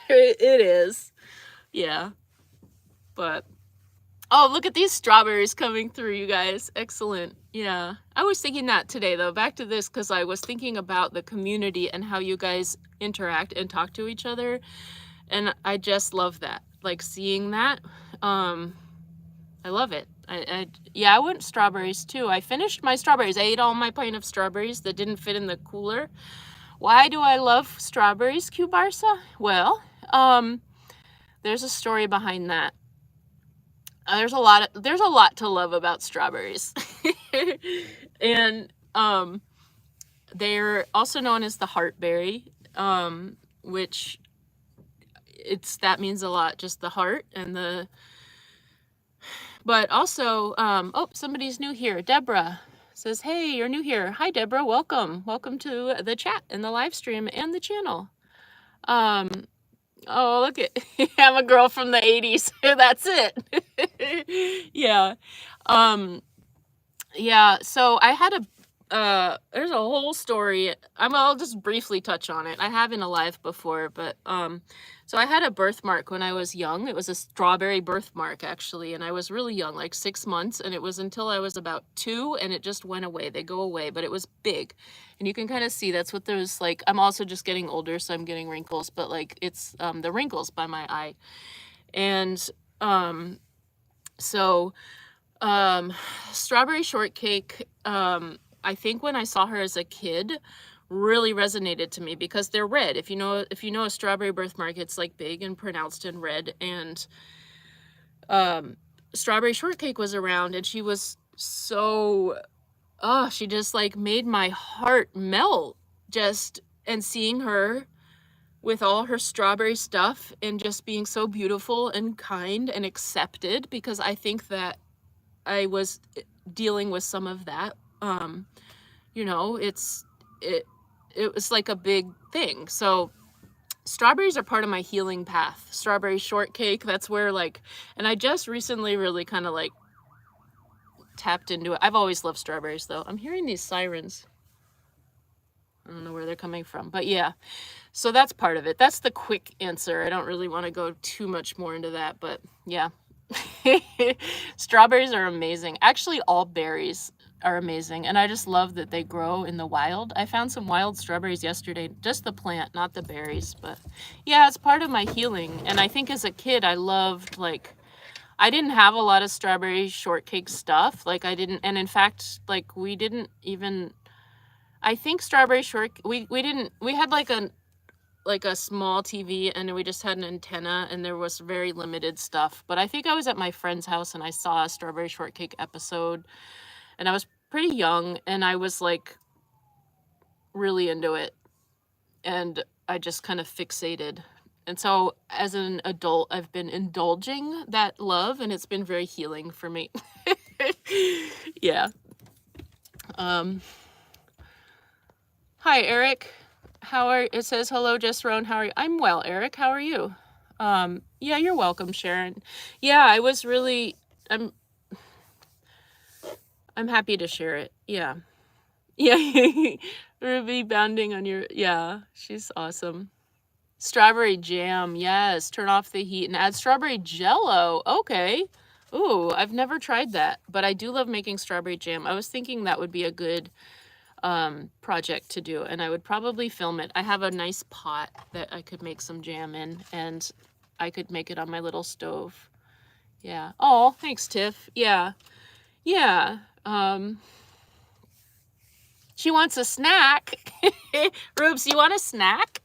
it is. Yeah. But oh, look at these strawberries coming through, you guys. Excellent. Yeah. I was thinking that today, though. Back to this, because I was thinking about the community and how you guys interact and talk to each other. And I just love that. Like, seeing that. I love it. I want strawberries, too. I finished my strawberries. I ate all my pint of strawberries that didn't fit in the cooler. Why do I love strawberries, Q Barca? Well, there's a story behind that. There's a lot to love about strawberries. And they're also known as the heartberry, which that means a lot, just the heart and the But also, oh, somebody's new here. Deborah says, hey, you're new here. Hi, Deborah. Welcome. Welcome to the chat and the live stream and the channel. Oh, look at, I'm a girl from the 80s. That's it. Yeah. Yeah, so I had there's a whole story. I'll just briefly touch on it. I have in a live before, but so I had a birthmark when I was young. It was a strawberry birthmark actually, and I was really young, like 6 months, and it was until I was about 2 and it just went away. They go away, but it was big. And you can kind of see that's what there's like. I'm also just getting older, so I'm getting wrinkles, but like it's the wrinkles by my eye. And so strawberry shortcake, I think when I saw her as a kid, really resonated to me because they're red. If you know a strawberry birthmark, it's like big and pronounced in red. And strawberry shortcake was around, and she was so, she just like made my heart melt. And seeing her with all her strawberry stuff and just being so beautiful and kind and accepted, because I think that I was dealing with some of that. You know, it was like a big thing. So strawberries are part of my healing path. Strawberry shortcake, that's where like, and I just recently really kind of like tapped into it. I've always loved strawberries though. I'm hearing these sirens. I don't know where they're coming from, but yeah. So that's part of it. That's the quick answer. I don't really want to go too much more into that, but yeah. Strawberries are amazing. Actually, all berries are amazing, and I just love that they grow in the wild. I found some wild strawberries yesterday, just the plant, not the berries, but yeah, it's part of my healing. And I think as a kid, I loved, like, I didn't have a lot of strawberry shortcake stuff. Like, I didn't, and in fact, like, we didn't even, I think strawberry shortcake, we had like a small TV, and we just had an antenna, and there was very limited stuff. But I think I was at my friend's house and I saw a strawberry shortcake episode, and I was pretty young, and I was like really into it, and I just kind of fixated. And so as an adult, I've been indulging that love, and it's been very healing for me. Yeah. Hi, Eric. It says, hello, Jess Rowan. How are you? I'm well, Eric. How are you? Yeah, you're welcome, Sharon. Yeah, I was really, I'm happy to share it. Yeah. Yeah. Ruby bounding on your, yeah, she's awesome. Strawberry jam. Yes. Turn off the heat and add strawberry jello. Okay. Ooh, I've never tried that, but I do love making strawberry jam. I was thinking that would be a good project to do, and I would probably film it. I have a nice pot that I could make some jam in, and I could make it on my little stove. Yeah. Oh, thanks, Tiff. Yeah. Yeah. She wants a snack. Rubes, you want a snack?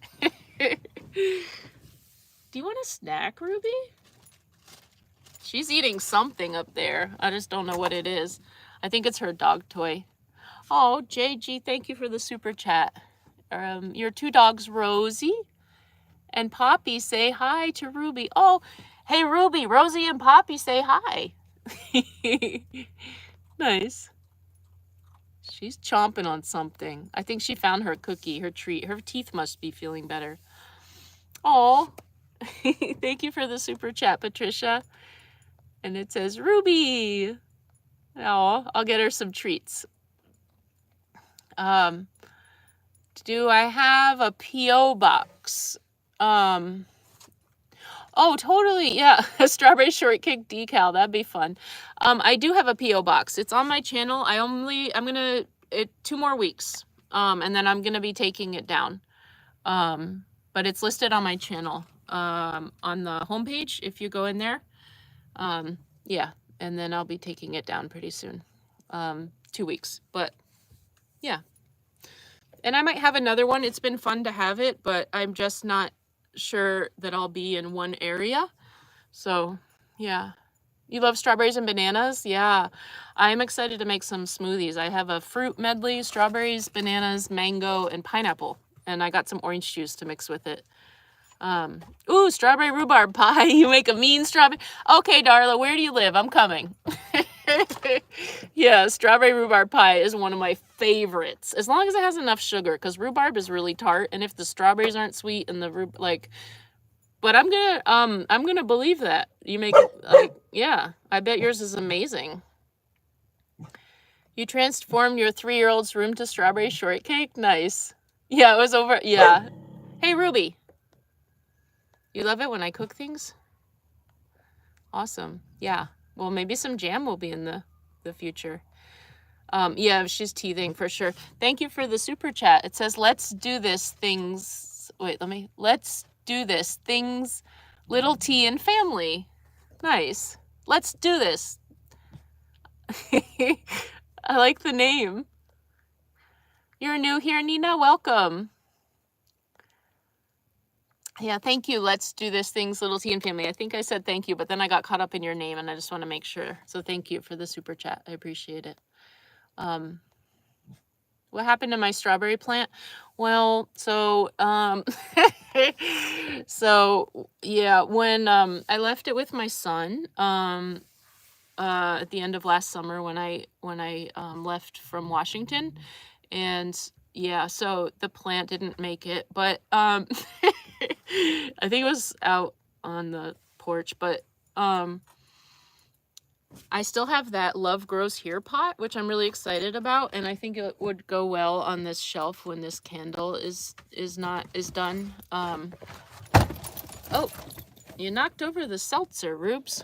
Do you want a snack, Ruby? She's eating something up there. I just don't know what it is. I think it's her dog toy. Oh, JG, thank you for the super chat. Your two dogs, Rosie and Poppy, say hi to Ruby. Oh, hey, Ruby, Rosie and Poppy say hi. Nice. She's chomping on something. I think she found her cookie, her treat. Her teeth must be feeling better. Oh, thank you for the super chat, Patricia. And it says, Ruby. Oh, I'll get her some treats. Do I have a P.O. box? Oh, totally. Yeah. A strawberry shortcake decal. That'd be fun. I do have a P.O. box. It's on my channel. It 2 more weeks. And then I'm going to be taking it down. But it's listed on my channel, on the homepage. If you go in there, yeah. And then I'll be taking it down pretty soon. 2 weeks, but yeah. And I might have another one. It's been fun to have it, but I'm just not sure that I'll be in one area. So, yeah. You love strawberries and bananas? Yeah. I'm excited to make some smoothies. I have a fruit medley, strawberries, bananas, mango, and pineapple. And I got some orange juice to mix with it. Ooh, strawberry rhubarb pie. You make a mean strawberry. Okay, Darla, where do you live? I'm coming. Yeah, strawberry rhubarb pie is one of my favorites. As long as it has enough sugar, because rhubarb is really tart, and if the strawberries aren't sweet and the like, but I'm gonna believe that you make it like, yeah. I bet yours is amazing. You transformed your 3-year-old's room to strawberry shortcake. Nice. Yeah, it was over. Yeah. Hey, Ruby. You love it when I cook things? Awesome. Yeah. Well, maybe some jam will be in the future. Yeah, she's teething for sure. Thank you for the super chat. It says, let's do this things. Wait, let's do this things, little T and family. Nice. Let's do this. I like the name. You're new here, Nina. Welcome. Yeah, thank you. Let's do this things, little T and family. I think I said thank you, but then I got caught up in your name and I just want to make sure. So thank you for the super chat. I appreciate it. What happened to my strawberry plant? Well, so so yeah, when I left it with my son at the end of last summer when I left from Washington, and yeah, so the plant didn't make it, but I think it was out on the porch, but I still have that Love Grows Here pot, which I'm really excited about, and I think it would go well on this shelf when this candle is done. Oh, you knocked over the seltzer, Rubes.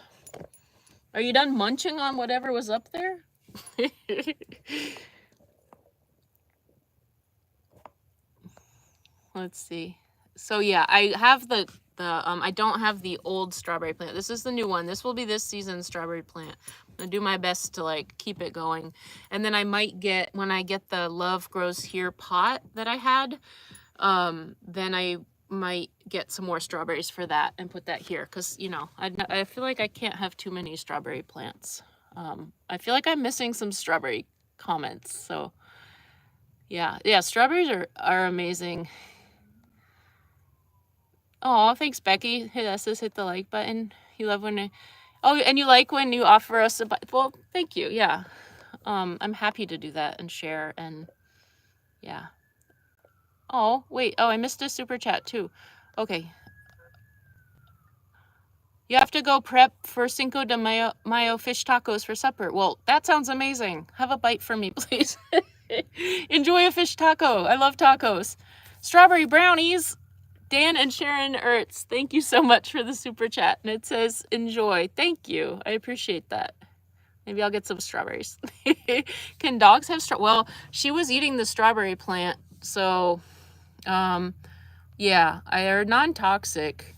Are you done munching on whatever was up there? Let's see. So yeah, I have the I don't have the old strawberry plant. This is the new one. This will be this season's strawberry plant. I'm gonna do my best to like keep it going. And then I might get, when I get the Love Grows Here pot that I had, then I might get some more strawberries for that and put that here. Cause you know, I feel like I can't have too many strawberry plants. I feel like I'm missing some strawberry comments. So yeah, strawberries are amazing. Oh, thanks, Becky. That says hit the like button. You love when oh, and you like when you offer us a well, thank you. Yeah. I'm happy to do that and share, and yeah. Oh, wait. Oh, I missed a super chat too. Okay. You have to go prep for Cinco de Mayo fish tacos for supper. Well, that sounds amazing. Have a bite for me, please. Enjoy a fish taco. I love tacos. Strawberry brownies. Dan and Sharon Ertz, thank you so much for the super chat. And it says, enjoy. Thank you. I appreciate that. Maybe I'll get some strawberries. Can dogs have well, she was eating the strawberry plant. So, yeah, they're non-toxic,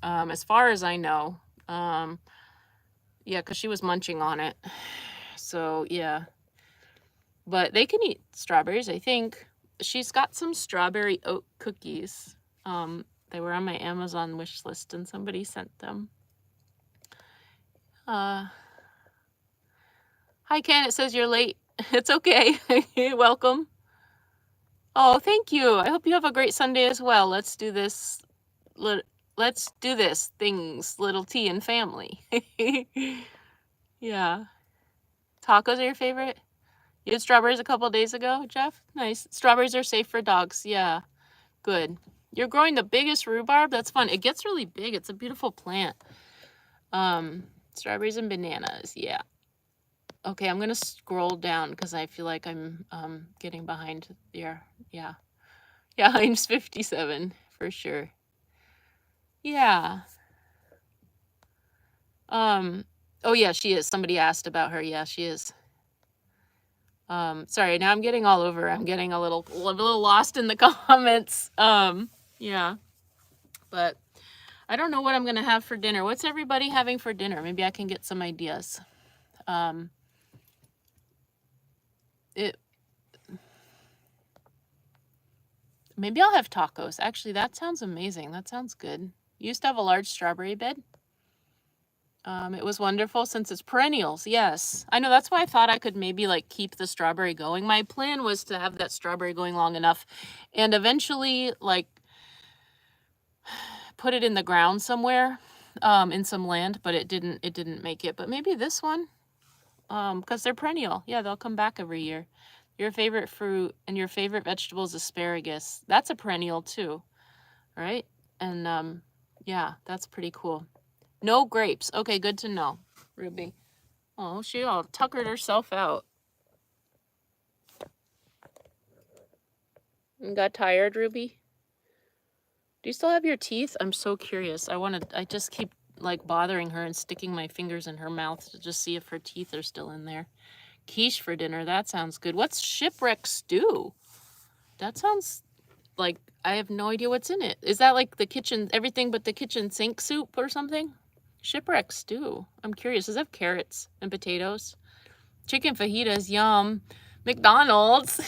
as far as I know. Yeah, because she was munching on it. So, yeah. But they can eat strawberries, I think. She's got some strawberry oat cookies. They were on my Amazon wish list and somebody sent them. Hi Ken, it says you're late. It's okay. Welcome. Oh, thank you. I hope you have a great Sunday as well. Let's do this. Let's do this things, little T and family. Yeah. Tacos are your favorite? You had strawberries a couple days ago, Jeff? Nice. Strawberries are safe for dogs. Yeah. Good. You're growing the biggest rhubarb? That's fun. It gets really big. It's a beautiful plant. Strawberries and bananas. Yeah. Okay, I'm going to scroll down because I feel like I'm getting behind there. Yeah. Yeah, Heinz 57 for sure. Yeah. Oh yeah, she is. Somebody asked about her. Yeah, she is. Sorry, now I'm getting all over. I'm getting a little lost in the comments. Yeah. But I don't know what I'm going to have for dinner. What's everybody having for dinner? Maybe I can get some ideas. Maybe I'll have tacos. Actually, that sounds amazing. That sounds good. You used to have a large strawberry bed. It was wonderful since it's perennials. Yes. I know, that's why I thought I could maybe like keep the strawberry going. My plan was to have that strawberry going long enough and eventually like put it in the ground somewhere, in some land, but it didn't make it. But maybe this one, because they're perennial. Yeah, they'll come back every year. Your favorite fruit and your favorite vegetable is asparagus. That's a perennial too, right? And yeah, that's pretty cool. No grapes. Okay, good to know, Ruby. Oh, she all tuckered herself out. And got tired, Ruby? Do you still have your teeth? I'm so curious. I just keep like bothering her and sticking my fingers in her mouth to just see if her teeth are still in there. Quiche for dinner. That sounds good. What's shipwreck stew? That sounds like I have no idea what's in it. Is that like the kitchen, everything but the kitchen sink soup or something? Shipwreck stew. I'm curious. Does it have carrots and potatoes? Chicken fajitas. Yum. McDonald's.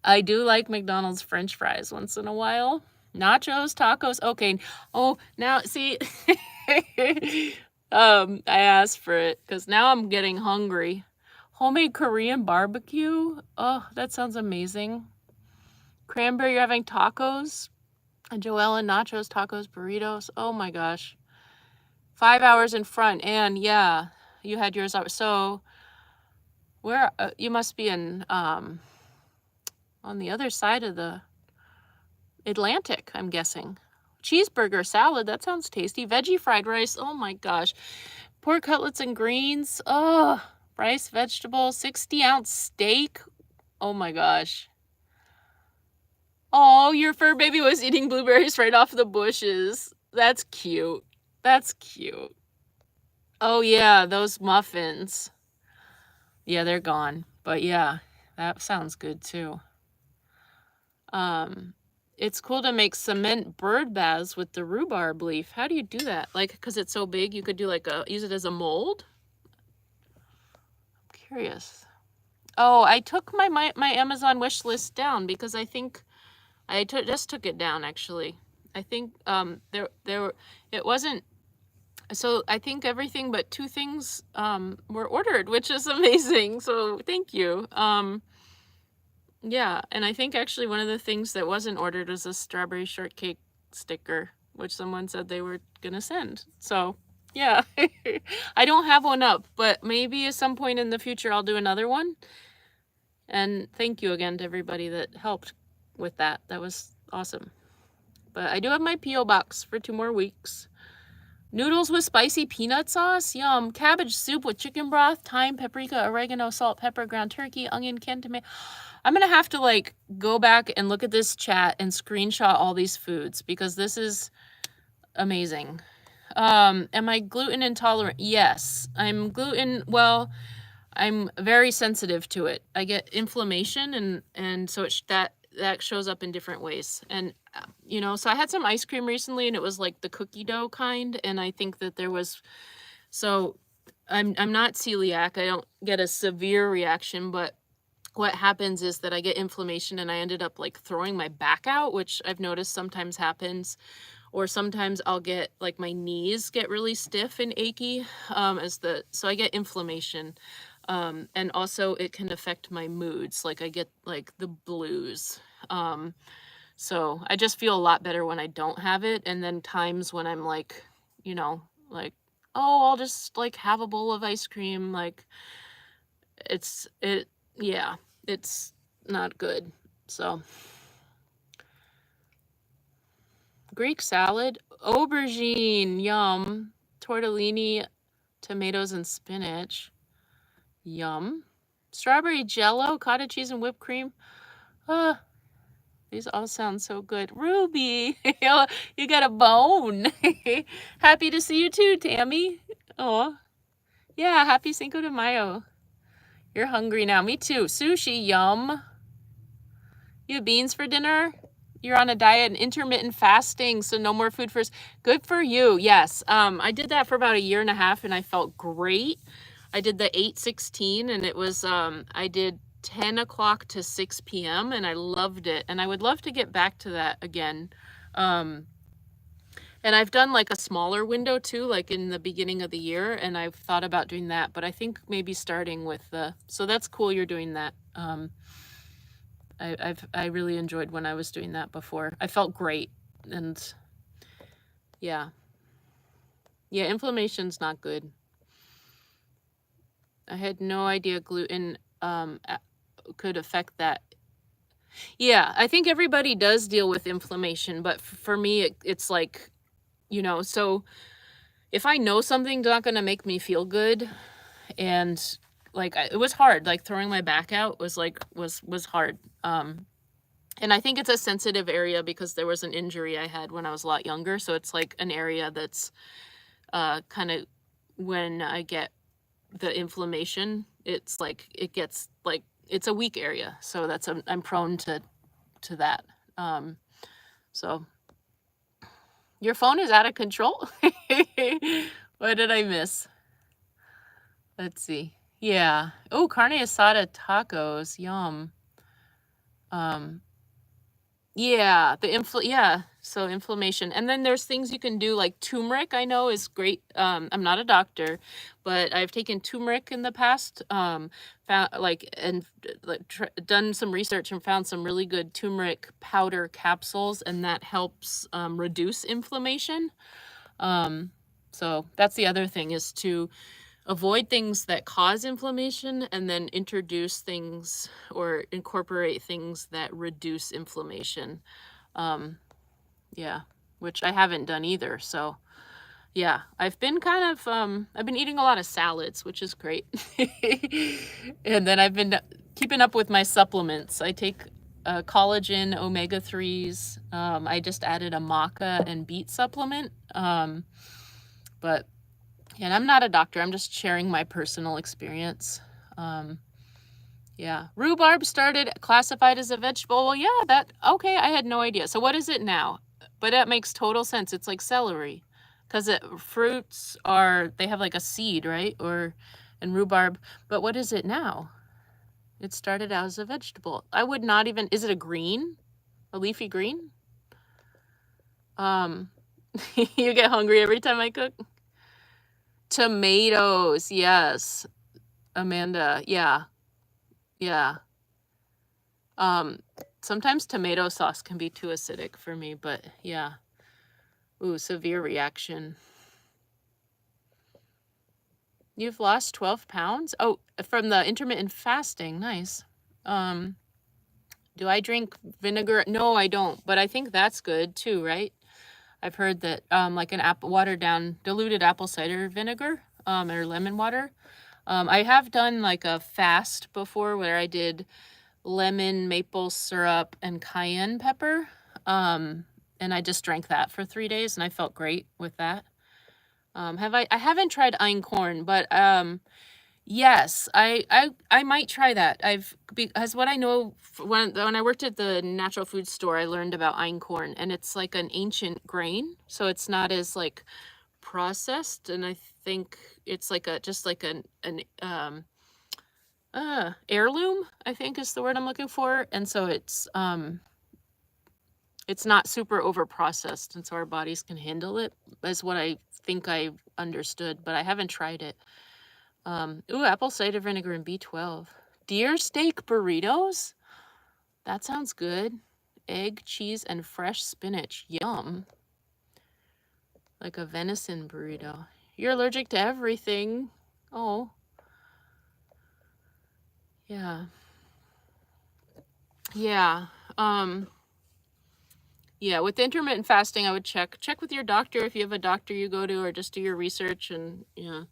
I do like McDonald's French fries once in a while. Nachos, tacos. Okay. Oh, now see, I asked for it because now I'm getting hungry. Homemade Korean barbecue. Oh, that sounds amazing. Cranberry, you're having tacos. And Joella, nachos, tacos, burritos. Oh my gosh. 5 hours in front. And yeah, you had yours out. So where you must be in on the other side of the Atlantic, I'm guessing. Cheeseburger salad, that sounds tasty. Veggie fried rice, oh my gosh. Pork cutlets and greens, oh, rice, vegetables, 60-ounce steak, oh my gosh. Oh, your fur baby was eating blueberries right off the bushes. That's cute. That's cute. Oh yeah, those muffins. Yeah, they're gone. But yeah, that sounds good too. It's cool to make cement bird baths with the rhubarb leaf. How do you do that? Like, because it's so big, you could do like use it as a mold? I'm curious. Oh, I took my Amazon wish list down because I think I just took it down actually. I think it wasn't, so I think everything but 2 things were ordered, which is amazing. So thank you. Yeah, and I think actually one of the things that wasn't ordered was a strawberry shortcake sticker, which someone said they were gonna send. So yeah, I don't have one up, but maybe at some point in the future I'll do another one. And thank you again to everybody that helped with that. That was awesome. But I do have my P.O. box for 2 more weeks. Noodles with spicy peanut sauce? Yum. Cabbage soup with chicken broth, thyme, paprika, oregano, salt, pepper, ground turkey, onion, canned tomato. I'm going to have to like go back and look at this chat and screenshot all these foods because this is amazing. Am I gluten intolerant? Yes. I'm I'm very sensitive to it. I get inflammation and so that shows up in different ways. And so I had some ice cream recently and it was like the cookie dough kind, and I think that there was, so I'm not celiac. I don't get a severe reaction, but what happens is that I get inflammation and I ended up like throwing my back out, which I've noticed sometimes happens. Or sometimes I'll get like my knees get really stiff and achy so I get inflammation. And also it can affect my moods. Like I get like the blues. So I just feel a lot better when I don't have it. And then times when I'm like, like, oh, I'll just like have a bowl of ice cream. Like it's not good. So Greek salad, aubergine, yum. Tortellini, tomatoes and spinach, yum. Strawberry jello, cottage cheese and whipped cream. These all sound so good. Ruby, you got a bone. Happy to see you too, Tammy. Oh, yeah, happy Cinco de Mayo. You're hungry now. Me too. Sushi, yum. You have beans for dinner? You're on a diet and intermittent fasting, so no more food first. Good for you. Yes. I did that for about 1.5 years and I felt great. I did the 8-16 and it was, I did 10 o'clock to 6 p.m. and I loved it. And I would love to get back to that again. And I've done like a smaller window too, like in the beginning of the year. And I've thought about doing that, but I think maybe starting with so that's cool you're doing that. I really enjoyed when I was doing that before. I felt great. And Yeah. Yeah, inflammation's not good. I had no idea gluten could affect that. Yeah, I think everybody does deal with inflammation, but for me, it's like, so if I know something's not gonna make me feel good, and like it was hard, like throwing my back out was was hard. And I think it's a sensitive area because there was an injury I had when I was a lot younger, so it's like an area that's kind of when I get the inflammation, it's like it gets like it's a weak area, so I'm prone to that. So your phone is out of control. What did I miss? Let's see. Yeah. Oh, carne asada tacos. Yum. Um, yeah, so inflammation. And then there's things you can do like turmeric, I know is great. I'm not a doctor, but I've taken turmeric in the past, found like and like done some research and found some really good turmeric powder capsules, and that helps reduce inflammation. So that's the other thing, is to avoid things that cause inflammation and then introduce things or incorporate things that reduce inflammation. Yeah, which I haven't done either. So yeah, I've been I've been eating a lot of salads, which is great. And then I've been keeping up with my supplements. I take collagen, omega-3s. I just added a maca and beet supplement. But and I'm not a doctor. I'm just sharing my personal experience. Yeah. Rhubarb started classified as a vegetable. Well, yeah, okay, I had no idea. So what is it now? But that makes total sense. It's like celery. Because fruits they have like a seed, right? And rhubarb. But what is it now? It started out as a vegetable. I would not even, is it a green? A leafy green? You get hungry every time I cook? Tomatoes, yes. Amanda, yeah. Yeah. Sometimes tomato sauce can be too acidic for me, but yeah. Ooh, severe reaction. You've lost 12 pounds? Oh, from the intermittent fasting. Nice. Do I drink vinegar? No, I don't, but I think that's good too, right? I've heard that like an watered down diluted apple cider vinegar or lemon water. I have done like a fast before where I did lemon, maple syrup, and cayenne pepper. And I just drank that for 3 days, and I felt great with that. I haven't tried einkorn, but yes, I might try that. Because what I know when I worked at the natural food store, I learned about einkorn, and it's like an ancient grain, so it's not as like processed, and I think it's like just like an heirloom, I think is the word I'm looking for. And so it's not super over processed, and so our bodies can handle it, is what I think I understood, but I haven't tried it. Ooh, apple cider vinegar and B12. Deer steak burritos? That sounds good. Egg, cheese, and fresh spinach. Yum. Like a venison burrito. You're allergic to everything. Oh. Yeah. Yeah. Yeah, with intermittent fasting, I would check with your doctor if you have a doctor you go to, or just do your research. And yeah,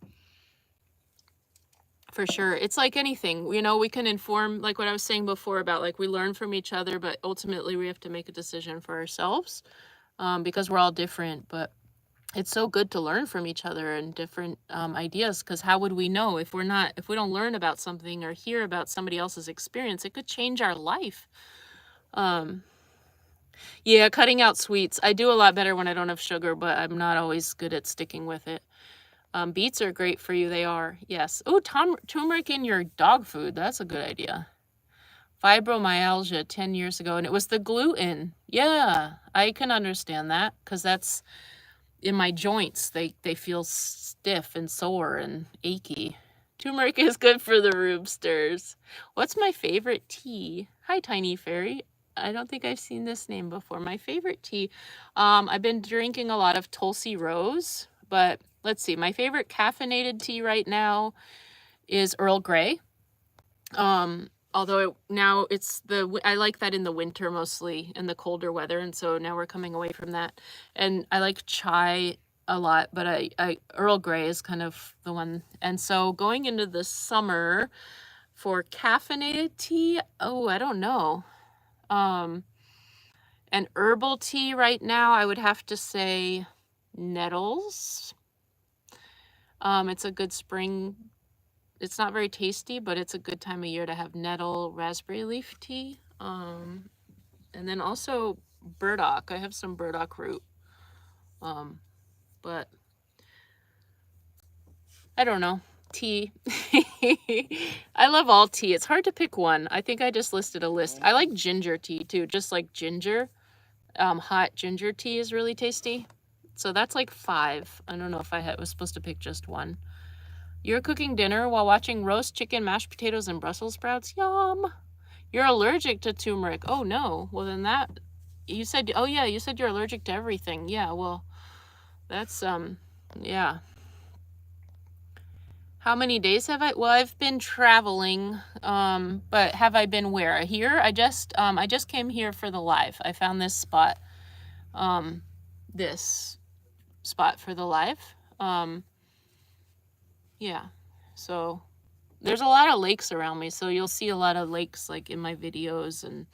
for sure. It's like anything, we can inform, like what I was saying before about like we learn from each other, but ultimately we have to make a decision for ourselves, because we're all different. But it's so good to learn from each other and different ideas, because how would we know if we don't learn about something or hear about somebody else's experience? It could change our life. Yeah, cutting out sweets. I do a lot better when I don't have sugar, but I'm not always good at sticking with it. Beets are great for you. They are, yes. Oh, turmeric in your dog food. That's a good idea. Fibromyalgia 10 years ago, and it was the gluten. Yeah, I can understand that, because that's in my joints. They feel stiff and sore and achy. Turmeric is good for the roobsters. What's my favorite tea? Hi, Tiny Fairy. I don't think I've seen this name before. My favorite tea. I've been drinking a lot of Tulsi Rose, but let's see. My favorite caffeinated tea right now is Earl Grey. Although now I like that in the winter mostly, in the colder weather, and so now we're coming away from that. And I like chai a lot, but Earl Grey is kind of the one. And so going into the summer for caffeinated tea, oh, I don't know. And herbal tea right now, I would have to say nettles. It's a good spring. It's not very tasty, but it's a good time of year to have nettle raspberry leaf tea. And then also burdock. I have some burdock root. But I don't know. Tea. I love all tea. It's hard to pick one. I think I just listed a list. I like ginger tea too, just like ginger. Hot ginger tea is really tasty. So that's like 5. I don't know if I was supposed to pick just one. You're cooking dinner while watching roast chicken, mashed potatoes, and Brussels sprouts? Yum. You're allergic to turmeric. Oh no. Well then you said, oh yeah, you said you're allergic to everything. Yeah, well, that's, yeah. How many days have I? Well, I've been traveling, but have I been where? Here? I just came here for the live. I found this spot for the live. Yeah, so there's a lot of lakes around me, so you'll see a lot of lakes like in my videos,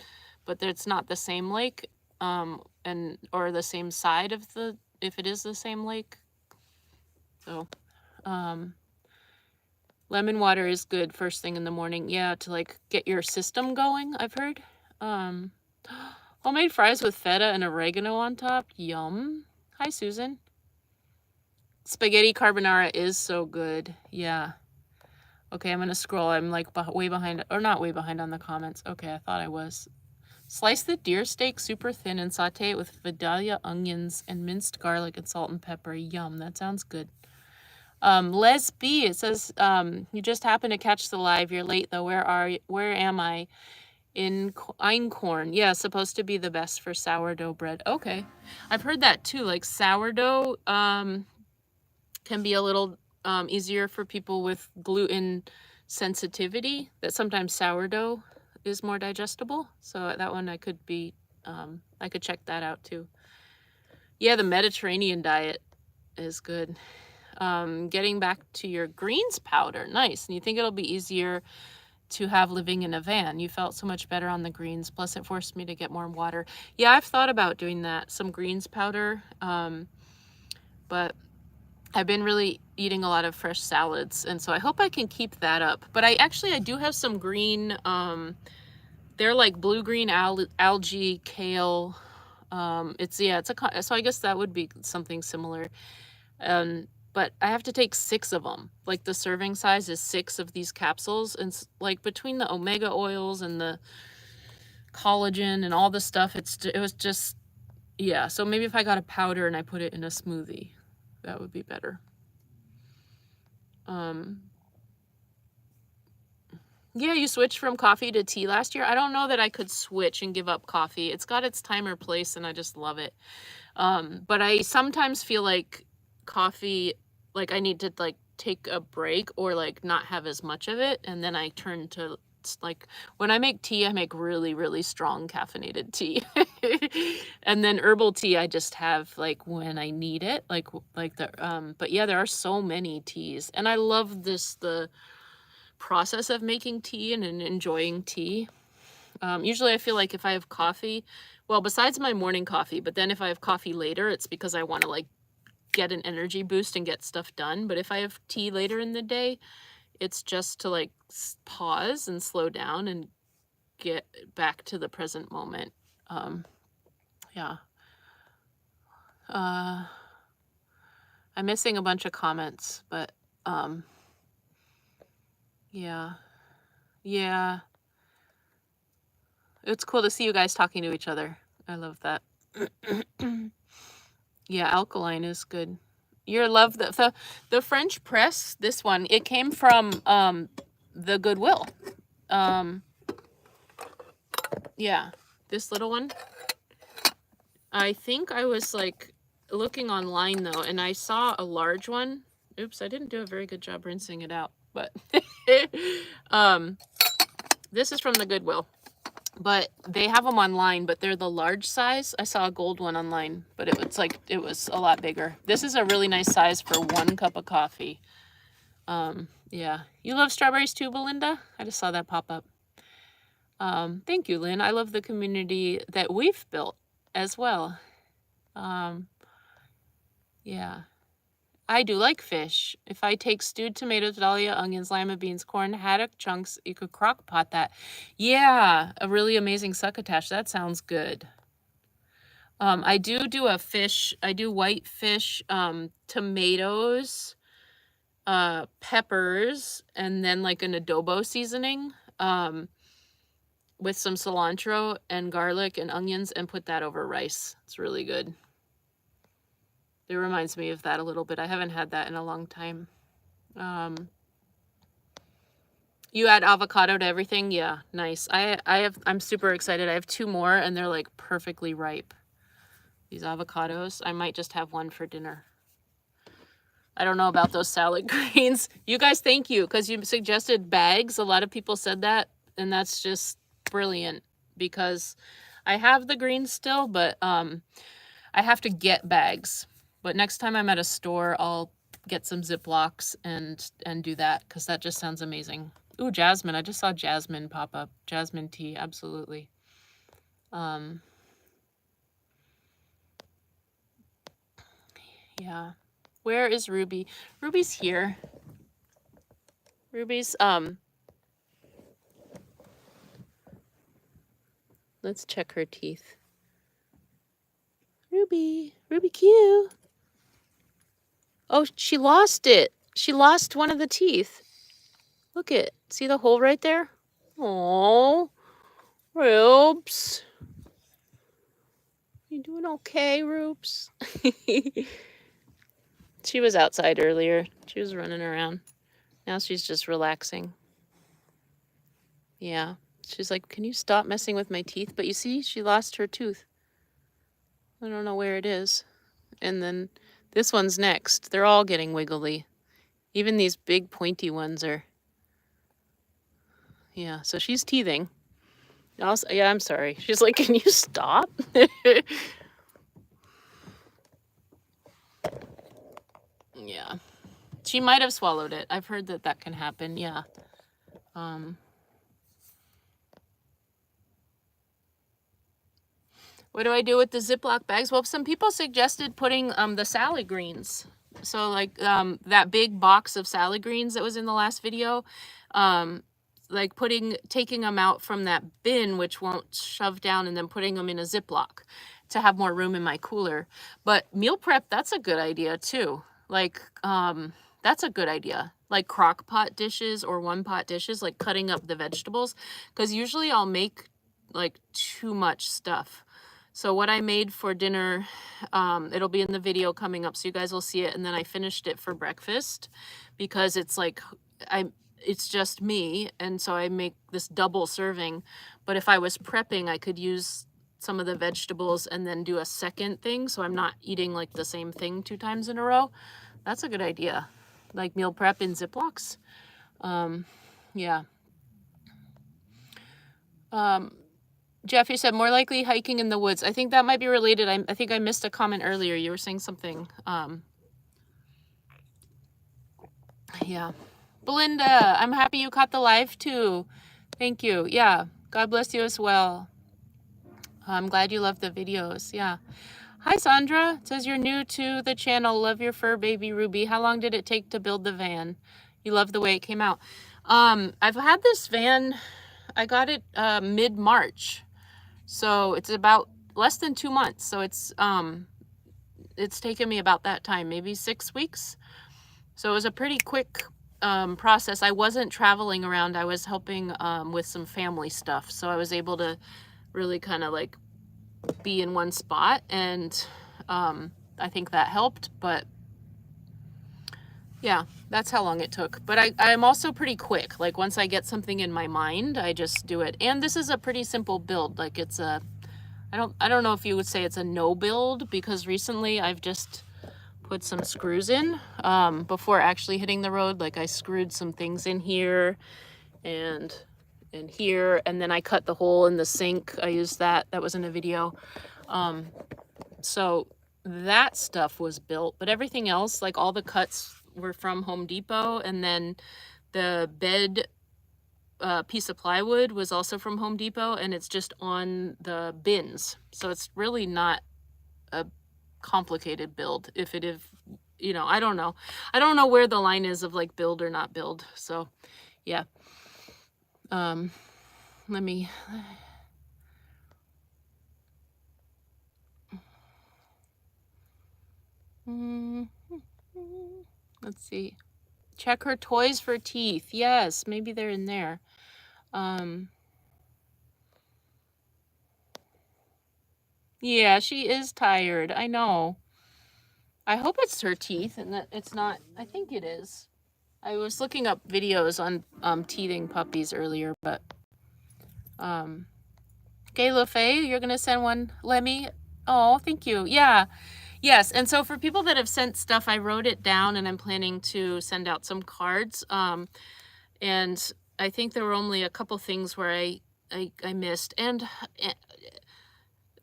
but it's not the same lake, or the same side of if it is the same lake. So, lemon water is good first thing in the morning. Yeah, to like get your system going, I've heard. Homemade fries with feta and oregano on top. Yum. Hi, Susan. Spaghetti carbonara is so good. Yeah. Okay, I'm going to scroll. I'm like way behind, or not way behind on the comments. Okay, I thought I was. Slice the deer steak super thin and saute it with Vidalia onions and minced garlic and salt and pepper. Yum, that sounds good. Les B, it says, you just happened to catch the live. You're late though. Where am I? In einkorn. Yeah, supposed to be the best for sourdough bread. Okay. I've heard that too. Like sourdough can be a little easier for people with gluten sensitivity, that sometimes sourdough is more digestible. So that one I could check that out too. Yeah, the Mediterranean diet is good. Getting back to your greens powder. Nice. And you think it'll be easier to have living in a van? You felt so much better on the greens. Plus it forced me to get more water. Yeah, I've thought about doing that. Some greens powder. But I've been really eating a lot of fresh salads, and so I hope I can keep that up. But I do have some green, they're like blue-green algae, kale. So I guess that would be something similar. But I have to take 6 of them. Like the serving size is 6 of these capsules, and like between the omega oils and the collagen and all the stuff, it was just, yeah. So maybe if I got a powder and I put it in a smoothie, that would be better. Yeah, you switched from coffee to tea last year. I don't know that I could switch and give up coffee. It's got its time or place, and I just love it. But I sometimes feel like coffee, like I need to like take a break or like not have as much of it, and then I turn to, like, when I make tea, I make really, really strong caffeinated tea. And then herbal tea I just have like when I need it, like but yeah, there are so many teas, and I love the process of making tea and enjoying tea. Usually I feel like if I have coffee, well, besides my morning coffee, but then if I have coffee later, it's because I want to like get an energy boost and get stuff done. But if I have tea later in the day, it's just to like pause and slow down and get back to the present moment. Yeah. I'm missing a bunch of comments, but yeah. It's cool to see you guys talking to each other. I love that. Yeah, alkaline is good. You love the French press. This one, it came from the Goodwill. Yeah, This little one. I think I was like looking online though, and I saw a large one. Oops, I didn't do a very good job rinsing it out, but this is from the Goodwill. But they have them online, but they're the large size. I saw a gold one online, but it was a lot bigger. This is a really nice size for 1 cup of coffee. Yeah. You love strawberries too, Belinda? I just saw that pop up. Thank you, Lynn. I love the community that we've built as well. Yeah. I do like fish. If I take stewed tomatoes, dahlia, onions, lima beans, corn, haddock chunks, you could crock pot that. Yeah, a really amazing succotash. That sounds good. I do a fish. I do white fish, tomatoes, peppers, and then like an adobo seasoning, with some cilantro and garlic and onions, and put that over rice. It's really good. It reminds me of that a little bit. I haven't had that in a long time. You add avocado to everything? Yeah, nice. I'm super excited. I have 2 more and they're like perfectly ripe. These avocados. I might just have one for dinner. I don't know about those salad greens. You guys, thank you, because you suggested bags. A lot of people said that, and that's just brilliant because I have the greens still, but I have to get bags. But next time I'm at a store, I'll get some Ziplocs and do that, because that just sounds amazing. Ooh, jasmine. I just saw jasmine pop up. Jasmine tea, absolutely. Yeah. Where is Ruby? Ruby's here. Ruby's, let's check her teeth. Ruby Q. Oh, she lost it. She lost one of the teeth. Look it. See the hole right there? Oh, Roops. You doing okay, Roops? She was outside earlier. She was running around. Now she's just relaxing. Yeah. She's like, can you stop messing with my teeth? But you see, she lost her tooth. I don't know where it is. And then this one's next. They're all getting wiggly. Even these big pointy ones are. Yeah, so she's teething. Also, yeah, I'm sorry. She's like, can you stop? Yeah. She might have swallowed it. I've heard that that can happen. Yeah. What do I do with the Ziploc bags? Well, some people suggested putting the salad greens. So like that big box of salad greens that was in the last video, like taking them out from that bin, which won't shove down, and then putting them in a Ziploc to have more room in my cooler. But meal prep, that's a good idea too. Like, that's a good idea. Like crock pot dishes or 1-pot dishes, like cutting up the vegetables. Because usually I'll make like too much stuff. So what I made for dinner, it'll be in the video coming up, so you guys will see it. And then I finished it for breakfast because it's like, it's just me. And so I make this double serving. But if I was prepping, I could use some of the vegetables and then do a second thing. So I'm not eating like the same thing 2 times in a row. That's a good idea. Like meal prep in Ziplocs. Yeah. Jeffy said, more likely hiking in the woods. I think that might be related. I think I missed a comment earlier. You were saying something. Yeah. Belinda, I'm happy you caught the live too. Thank you. Yeah. God bless you as well. I'm glad you love the videos. Yeah. Hi, Sandra. It says you're new to the channel. Love your fur baby, Ruby. How long did it take to build the van? You love the way it came out. I've had this van. I got it mid-March. So it's about less than 2 months. So it's taken me about that time, maybe 6 weeks. So it was a pretty quick process. I wasn't traveling around. I was helping with some family stuff. So I was able to really kind of like be in one spot, and I think that helped. But yeah, that's how long it took. But I'm also pretty quick. Like once I get something in my mind, I just do it. And this is a pretty simple build. Like it's a I don't know if you would say it's a no build, because recently I've just put some screws in before actually hitting the road. Like I screwed some things in here and here, and then I cut the hole in the sink. I used that. That was in a video. So that stuff was built, but everything else, like all the cuts were from Home Depot, and then the bed piece of plywood was also from Home Depot, and it's just on the bins. So it's really not a complicated build. If it is, you know, I don't know. I don't know where the line is of like build or not build. So yeah. Let me let's see. Check her toys for teeth. Yes, maybe they're in there. Yeah, she is tired. I know. I hope it's her teeth and that it's not. I think it is. I was looking up videos on teething puppies earlier, but Gayla Faye, you're gonna send one, Lemmy? Oh, thank you. Yeah. Yes. And so for people that have sent stuff, I wrote it down and I'm planning to send out some cards. And I think there were only a couple things where I missed. And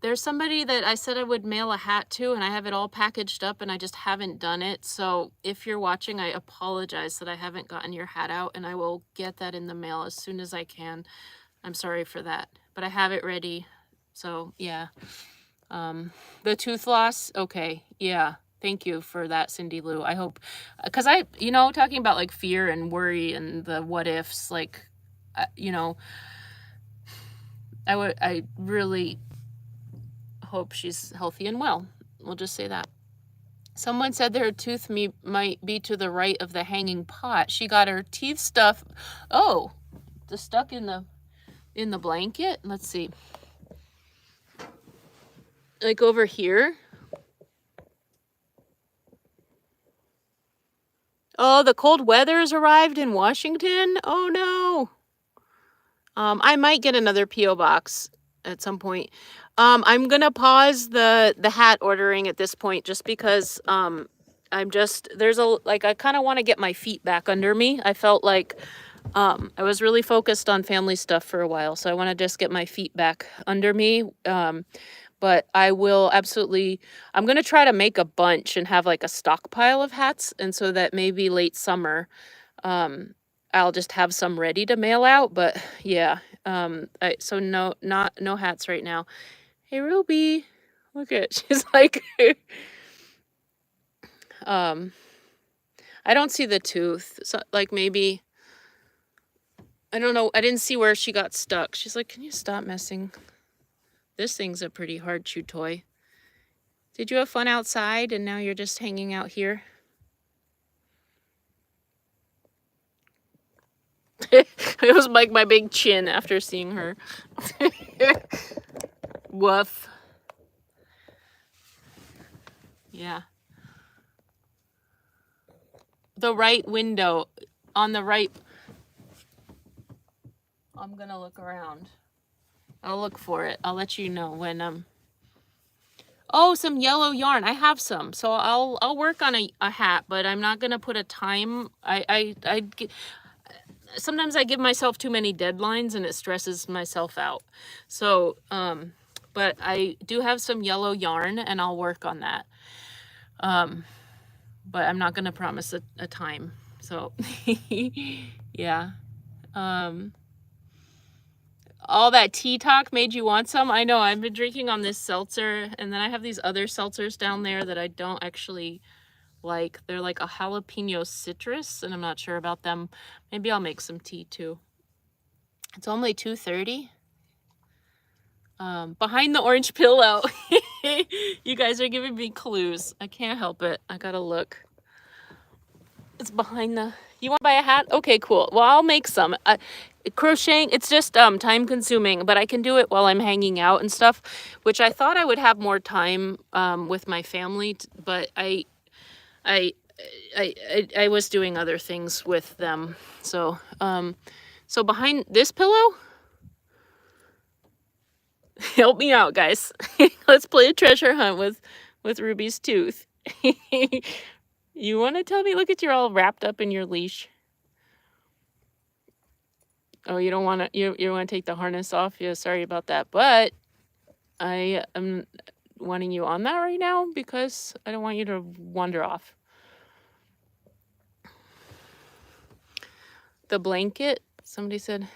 there's somebody that I said I would mail a hat to, and I have it all packaged up and I just haven't done it. So if you're watching, I apologize that I haven't gotten your hat out, and I will get that in the mail as soon as I can. I'm sorry for that, but I have it ready. So yeah. The tooth loss. Okay. Yeah. Thank you for that, Cindy Lou. I hope, because you know, talking about like fear and worry and the what ifs, like, you know, I really hope she's healthy and well. We'll just say that. Someone said that her tooth might be to the right of the hanging pot. She got her teeth stuff. Oh, stuck in the blanket. Let's see. Like over here. Oh, the cold weather has arrived in Washington. Oh no. I might get another P.O. box at some point. I'm gonna pause the hat ordering at this point just because I kind of want to get my feet back under me. I felt like I was really focused on family stuff for a while, so I want to just get my feet back under me. But I will absolutely, I'm going to try to make a bunch and have like a stockpile of hats. And so that maybe late summer, I'll just have some ready to mail out. But yeah, so no hats right now. Hey, Ruby, look at, she's like, I don't see the tooth. So like maybe, I don't know. I didn't see where she got stuck. She's like, can you stop messing? This thing's a pretty hard chew toy. Did you have fun outside and now you're just hanging out here? It was like my big chin after seeing her. Woof. Yeah. The right window. On the right. I'm gonna look around. I'll look for it. I'll let you know when oh, some yellow yarn. I have some. So I'll work on a hat, but I'm not gonna put a time. Sometimes I give myself too many deadlines and it stresses myself out. So but I do have some yellow yarn and I'll work on that. But I'm not gonna promise a time. So yeah. All that tea talk made you want some? I know, I've been drinking on this seltzer, and then I have these other seltzers down there that I don't actually like. They're like a jalapeno citrus, and I'm not sure about them. Maybe I'll make some tea too. It's only 2:30. Behind the orange pillow. You guys are giving me clues. I can't help it. I gotta look. It's behind the... You want to buy a hat? Okay, cool. Well, I'll make some. Crocheting, it's just time consuming, but I can do it while I'm hanging out and stuff, which I thought I would have more time with my family, but I was doing other things with them. So so behind this pillow, Help me out, guys. Let's play a treasure hunt with Ruby's tooth. You want to tell me? Look at you're all wrapped up in your leash. Oh, you don't want to. You want to take the harness off? Yeah, sorry about that. But I am wanting you on that right now because I don't want you to wander off. The blanket. Somebody said,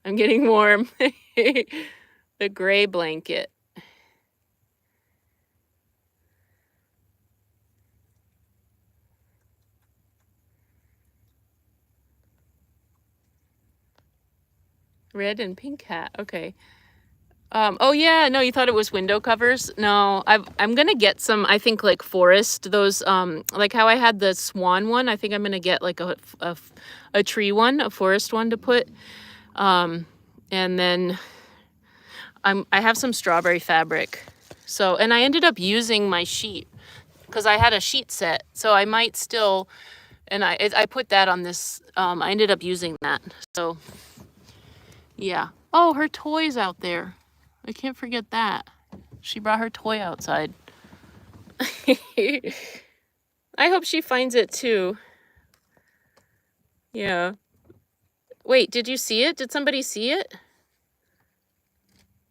"I'm getting warm." The gray blanket. Red and pink hat. Okay. Oh yeah, no, you thought it was window covers? No, I'm gonna get some, I think like forest, those, like how I had the swan one, I think I'm gonna get like a tree one, a forest one to put. And then I have some strawberry fabric. So, and I ended up using my sheet because I had a sheet set. So I might still, and I put that on this, I ended up using that. So yeah. Oh, her toy's out there. I can't forget that. She brought her toy outside. I hope she finds it too. Yeah. Wait, did you see it? Did somebody see it?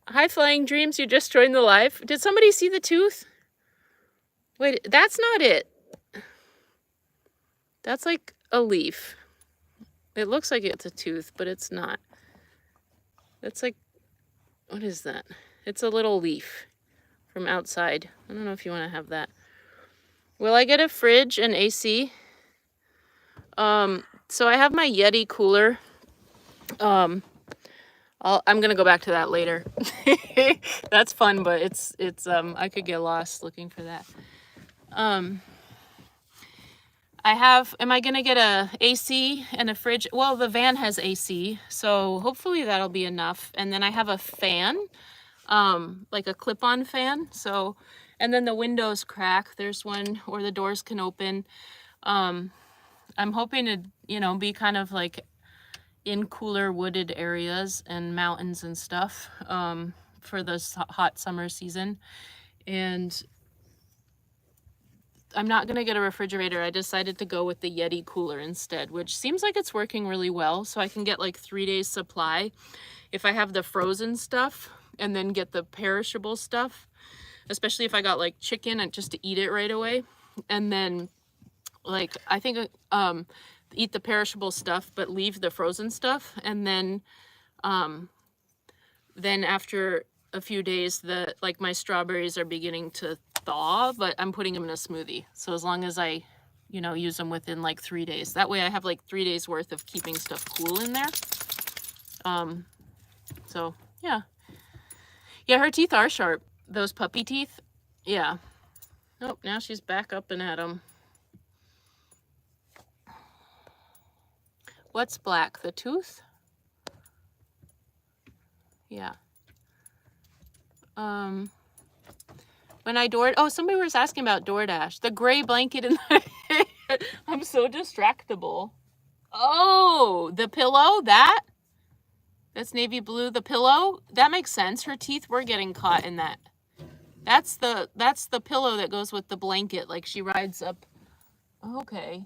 Hi, Flying Dreams. You just joined the live. Did somebody see the tooth? Wait, that's not it. That's like a leaf. It looks like it's a tooth, but it's not. That's like, what is that? It's a little leaf from outside. I don't know if you want to have that. Will I get a fridge and AC? So I have my Yeti cooler. I'm gonna go back to that later. That's fun, but it's I could get lost looking for that. Am I gonna get a AC and a fridge? Well, the van has AC, so hopefully that'll be enough. And then I have a fan, like a clip-on fan. So, and then the windows crack. There's one, or the doors can open. I'm hoping to, be kind of like in cooler wooded areas and mountains and stuff, for this hot summer season. And I'm not gonna get a refrigerator. I decided to go with the Yeti cooler instead, which seems like it's working really well. So I can get like 3 days supply if I have the frozen stuff, and then get the perishable stuff, especially if I got like chicken and just to eat it right away. And then like, I think, eat the perishable stuff, but leave the frozen stuff. And then after a few days, my strawberries are beginning to thaw, but I'm putting them in a smoothie. So as long as I, use them within like 3 days, that way I have like 3 days worth of keeping stuff cool in there. So yeah. Yeah, her teeth are sharp. Those puppy teeth. Yeah. Nope, now she's back up and at them. What's black? The tooth? Yeah. When I somebody was asking about DoorDash. The gray blanket in the I'm so distractible. Oh, the pillow? That's navy blue. The pillow? That makes sense. Her teeth were getting caught in that. That's the pillow that goes with the blanket. Like she rides up. Okay.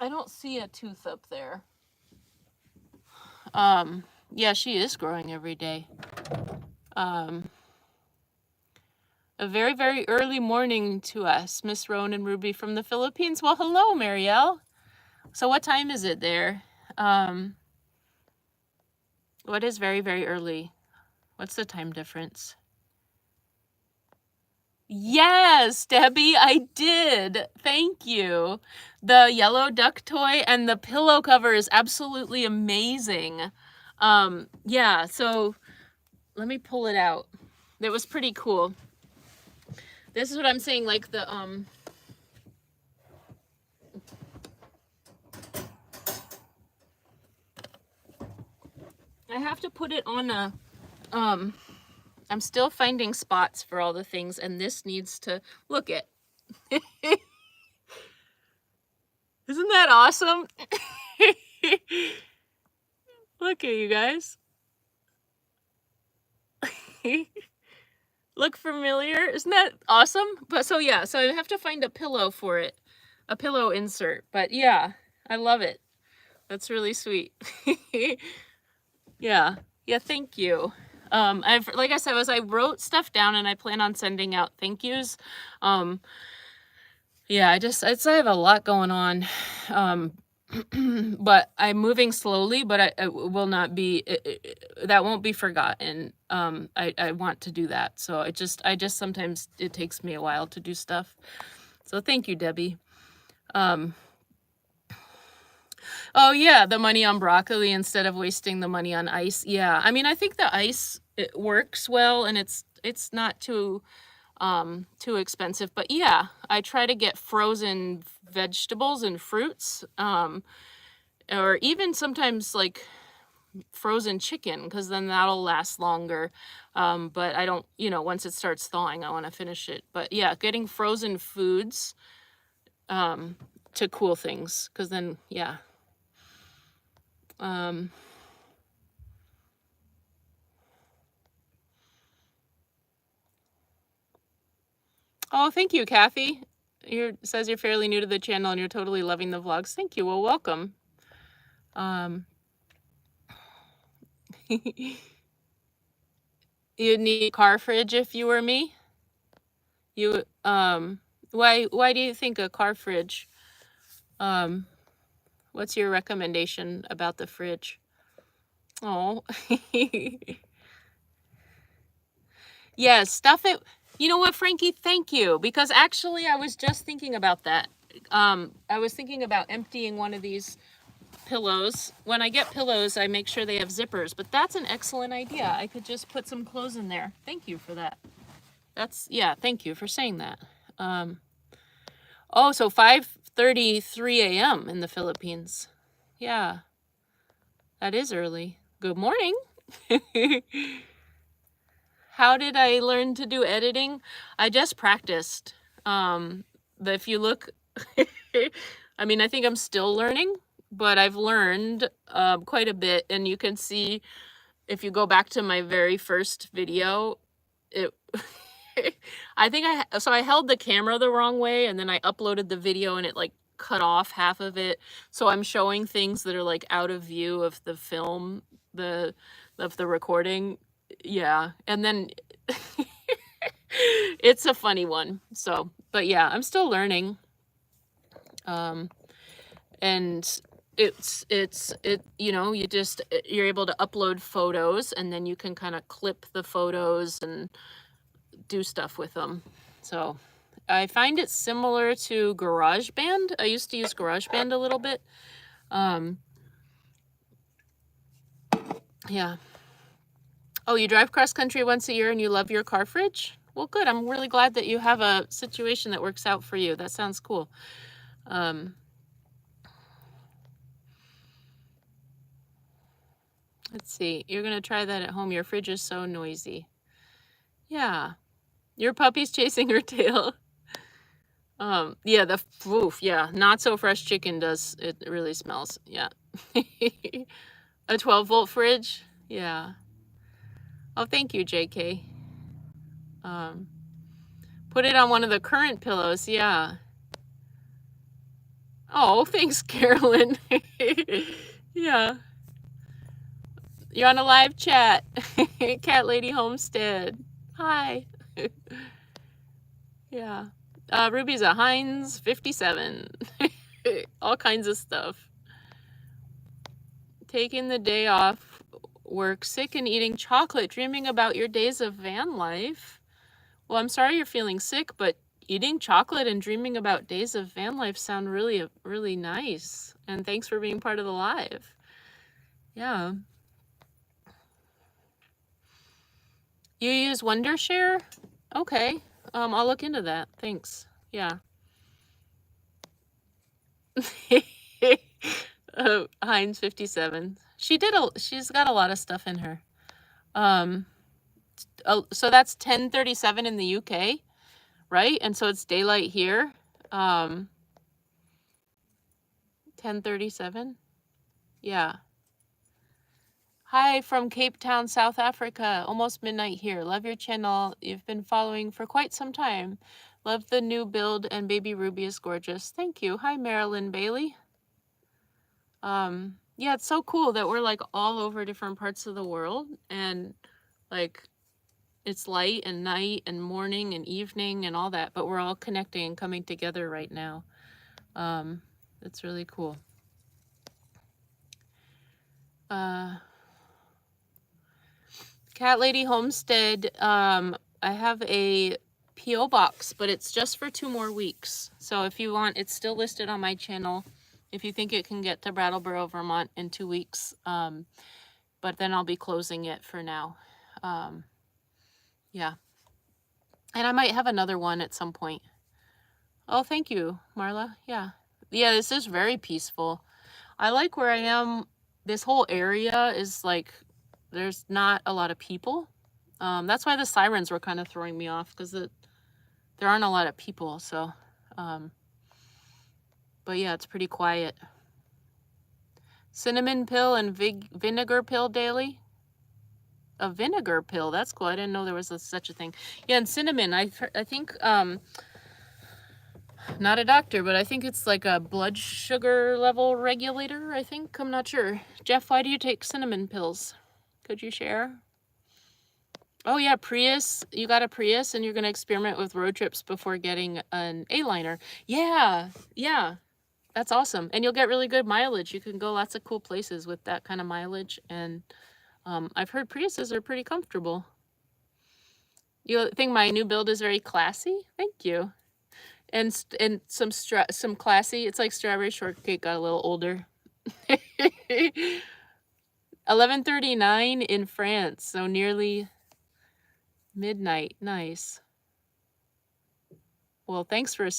I don't see a tooth up there. Yeah, she is growing every day. A very, very early morning to us, Miss Rowan and Ruby from the Philippines. Well, hello, Marielle. So what time is it there? What is very, very early? What's the time difference? Yes, Debbie, I did. Thank you. The yellow duck toy and the pillow cover is absolutely amazing. Yeah, so let me pull it out. That was pretty cool. This is what I'm saying, like the, I have to put it on a, I'm still finding spots for all the things, and this needs to, look it. Isn't that awesome? Look at you guys. Look familiar? Isn't that awesome? But so yeah, so I have to find a pillow for it. A pillow insert. But yeah, I love it. That's really sweet. Yeah. Yeah, thank you. I've like I said, as I wrote stuff down and I plan on sending out thank yous. Yeah, I have a lot going on. But I'm moving slowly, but I will not be that won't be forgotten. I want to do that. So I just sometimes it takes me a while to do stuff. So thank you, Debbie. Oh yeah, the money on broccoli instead of wasting the money on ice. Yeah. I mean, I think the ice it works well and it's not too expensive, but yeah, I try to get frozen vegetables and fruits, or even sometimes like frozen chicken, because then that'll last longer. But I don't, once it starts thawing, I want to finish it. But yeah, getting frozen foods to cool things, because then yeah. Oh, thank you, Kathy. Says you're fairly new to the channel and you're totally loving the vlogs. Thank you. Well, welcome. You'd need a car fridge if you were me. You why do you think a car fridge? What's your recommendation about the fridge? Oh. Yeah, stuff it. You know what, Frankie? Thank you. Because actually I was just thinking about that. I was thinking about emptying one of these pillows. When I get pillows, I make sure they have zippers, but that's an excellent idea. I could just put some clothes in there. Thank you for that. Yeah, thank you for saying that. Oh, so 5:33 a.m. in the Philippines. Yeah, that is early. Good morning. How did I learn to do editing? I just practiced. But if you look, I mean, I think I'm still learning, but I've learned quite a bit. And you can see, if you go back to my very first video, it I think I held the camera the wrong way, and then I uploaded the video and it like cut off half of it. So I'm showing things that are like out of view of the film, of the recording. Yeah. And then it's a funny one. So, but yeah, I'm still learning. And you're able to upload photos and then you can kind of clip the photos and do stuff with them. So I find it similar to GarageBand. I used to use GarageBand a little bit. Yeah. Oh, you drive cross country once a year and you love your car fridge? Well, good. I'm really glad that you have a situation that works out for you. That sounds cool. Let's see. You're going to try that at home. Your fridge is so noisy. Yeah. Your puppy's chasing her tail. Yeah, yeah, not so fresh chicken it really smells. Yeah. A 12-volt fridge? Yeah. Oh, thank you, JK. Put it on one of the current pillows. Yeah. Oh, thanks, Carolyn. Yeah. You're on a live chat. Cat Lady Homestead. Hi. Yeah. Ruby's a Heinz 57. All kinds of stuff. Taking the day off work, sick and eating chocolate, dreaming about your days of van life. Well, I'm sorry you're feeling sick, but eating chocolate and dreaming about days of van life sound really, really nice. And thanks for being part of the live. Yeah. You use Wondershare? Okay. I'll look into that. Thanks. Yeah. Heinz 57. She's got a lot of stuff in her. So that's 10:37 in the UK, right? And so it's daylight here. 10:37. Yeah. Hi from Cape Town, South Africa. Almost midnight here. Love your channel. You've been following for quite some time. Love the new build and baby Ruby is gorgeous. Thank you. Hi, Marilyn Bailey. Yeah, it's so cool that we're like all over different parts of the world, and like it's light and night and morning and evening and all that, but we're all connecting and coming together right now. It's really cool. Cat Lady Homestead, I have a P.O. box, but it's just for 2 more weeks. So if you want, it's still listed on my channel. If you think it can get to Brattleboro, Vermont in 2 weeks, but then I'll be closing it for now. Yeah. And I might have another one at some point. Oh, thank you, Marla. Yeah. Yeah, this is very peaceful. I like where I am. This whole area is like, there's not a lot of people. That's why the sirens were kind of throwing me off, because there aren't a lot of people. So, but yeah, it's pretty quiet. Cinnamon pill and vinegar pill daily. A vinegar pill. That's cool. I didn't know there was such a thing. Yeah, and cinnamon. I think, not a doctor, but I think it's like a blood sugar level regulator, I think. I'm not sure. Jeff, why do you take cinnamon pills? Could you share? Oh yeah, Prius. You got a Prius and you're going to experiment with road trips before getting an A-liner. Yeah, yeah. That's awesome. And you'll get really good mileage. You can go lots of cool places with that kind of mileage. And I've heard Priuses are pretty comfortable. You think my new build is very classy? Thank you. And some classy. It's like strawberry shortcake got a little older. 11:39 in France, so nearly midnight. Nice. Well, thanks for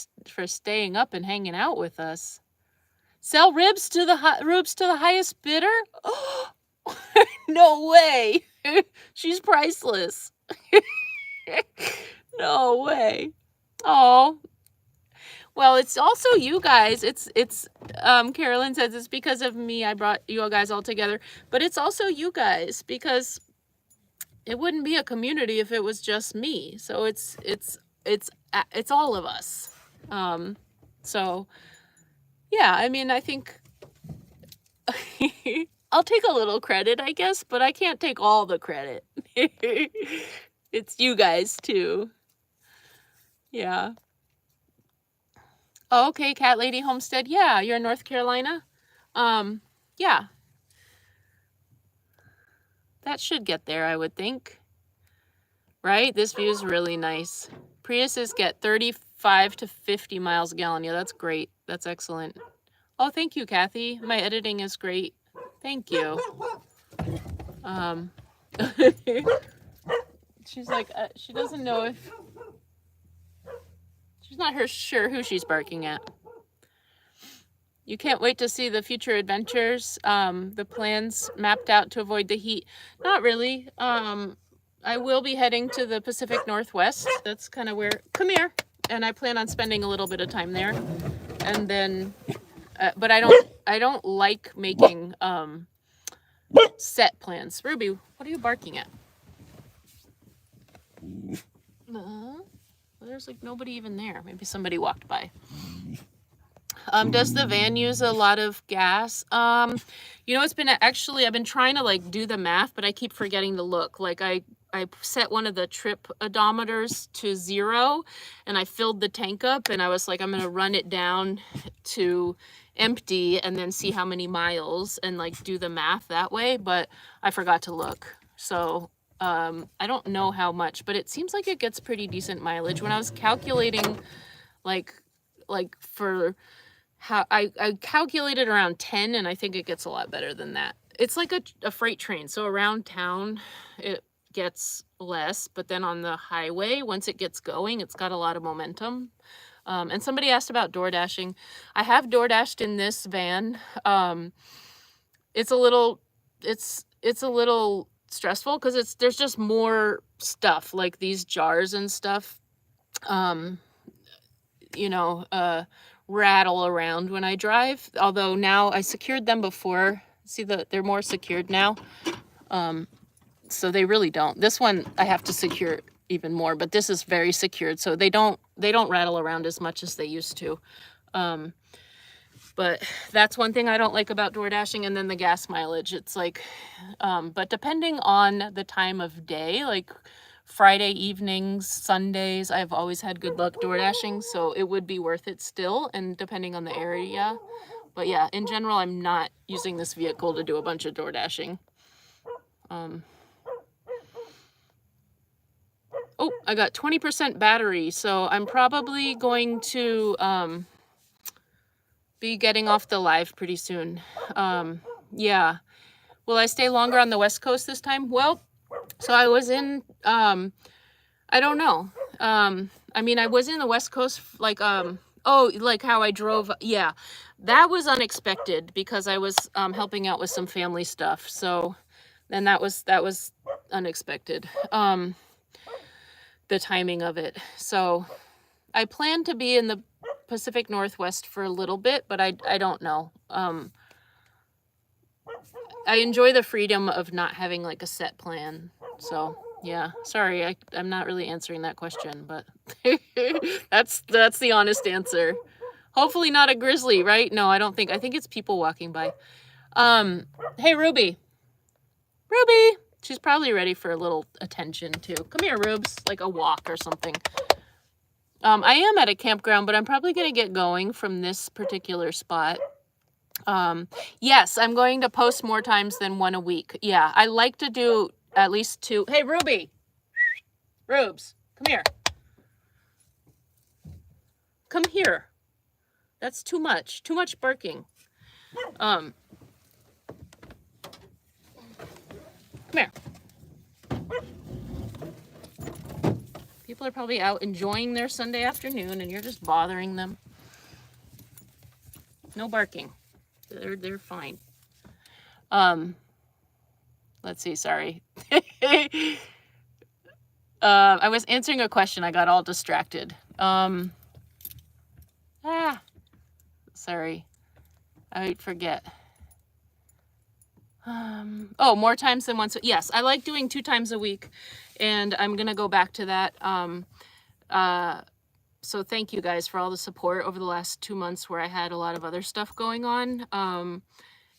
staying up and hanging out with us. Sell ribs to the highest bidder? Oh, no way. She's priceless. No way. Oh. Well, it's also you guys. It's Carolyn says it's because of me. I brought you guys all together, but it's also you guys, because it wouldn't be a community if it was just me. So it's all of us. So yeah, I mean, I think I'll take a little credit, I guess, but I can't take all the credit. It's you guys too. Yeah. Oh, okay, Cat Lady Homestead. Yeah, you're in North Carolina. Yeah. That should get there, I would think. Right? This view is really nice. Priuses get 35 to 50 miles a gallon. Yeah, that's great. That's excellent. Oh, thank you, Kathy. My editing is great. Thank you. She's like, she doesn't know if... She's not sure who she's barking at. You can't wait to see the future adventures. The plans mapped out to avoid the heat. Not really. I will be heading to the Pacific Northwest. That's kind of where... Come here. And I plan on spending a little bit of time there. And then... but I don't like making set plans. Ruby, what are you barking at? There's like nobody even there. Maybe somebody walked by. Does the van use a lot of gas? You know, it's been actually, I've been trying to like do the math, but I keep forgetting to look. Like I set one of the trip odometers to 0 and I filled the tank up, and I was like, I'm going to run it down to empty and then see how many miles and like do the math that way. But I forgot to look. So I don't know how much, but it seems like it gets pretty decent mileage. When I was calculating like for how I calculated around 10, and I think it gets a lot better than that. It's like a freight train. So around town, it gets less, but then on the highway, once it gets going, it's got a lot of momentum. And somebody asked about door dashing. I have door dashed in this van. It's a little stressful because there's just more stuff, like these jars and stuff, you know, rattle around when I drive. Although now I secured them before. See, they're more secured now. So they really don't. This one I have to secure even more, but this is very secured, so they don't rattle around as much as they used to. But that's one thing I don't like about door dashing. And then the gas mileage, it's like, but depending on the time of day, like Friday evenings, Sundays, I've always had good luck door dashing, so it would be worth it still, and depending on the area. But yeah, in general, I'm not using this vehicle to do a bunch of door dashing. Oh, I got 20% battery, so I'm probably going to be getting off the live pretty soon. Yeah. Will I stay longer on the West Coast this time? Well, so I was in, I don't know. I mean, I was in the West Coast, like, like how I drove. Yeah, that was unexpected because I was helping out with some family stuff. So then that was unexpected. The timing of it. So I plan to be in the Pacific Northwest for a little bit, but I don't know. I enjoy the freedom of not having like a set plan. So yeah, sorry, I'm not really answering that question, but that's the honest answer. Hopefully not a grizzly, right? No, I don't think. I think it's people walking by. Hey, Ruby. Ruby! She's probably ready for a little attention, too. Come here, Rubes. Like a walk or something. I am at a campground, but I'm probably going to get going from this particular spot. Yes, I'm going to post more times than one a week. Yeah, I like to do at least 2. Hey, Ruby! Rubes, come here. Come here. That's too much. Too much barking. Come here. People are probably out enjoying their Sunday afternoon and you're just bothering them. No barking. They're fine. Let's see, sorry. I was answering a question. I got all distracted. Sorry. I forget. Oh, more times than once. Yes, I like doing 2 times a week, and I'm gonna go back to that. So thank you guys for all the support over the last 2 months where I had a lot of other stuff going on.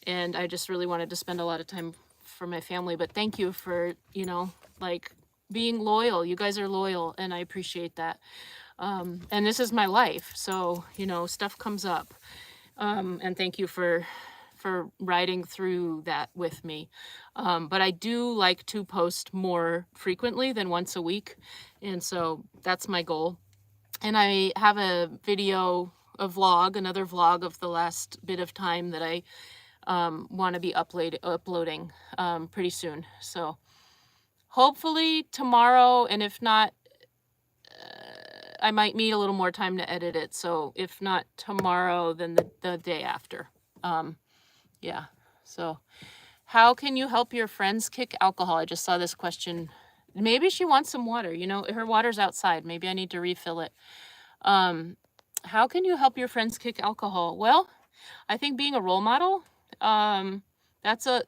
And I just really wanted to spend a lot of time for my family, but thank you for, you know, like being loyal. You guys are loyal and I appreciate that. And this is my life. So, you know, stuff comes up. And thank you for riding through that with me. But I do like to post more frequently than once a week. And so that's my goal. And I have a video, another vlog of the last bit of time that I want to be uploading pretty soon. So hopefully tomorrow, and if not, I might need a little more time to edit it. So if not tomorrow, then the day after. Yeah. So how can you help your friends kick alcohol? I just saw this question. Maybe she wants some water. You know, her water's outside. Maybe I need to refill it. How can you help your friends kick alcohol? Well, I think being a role model, that's a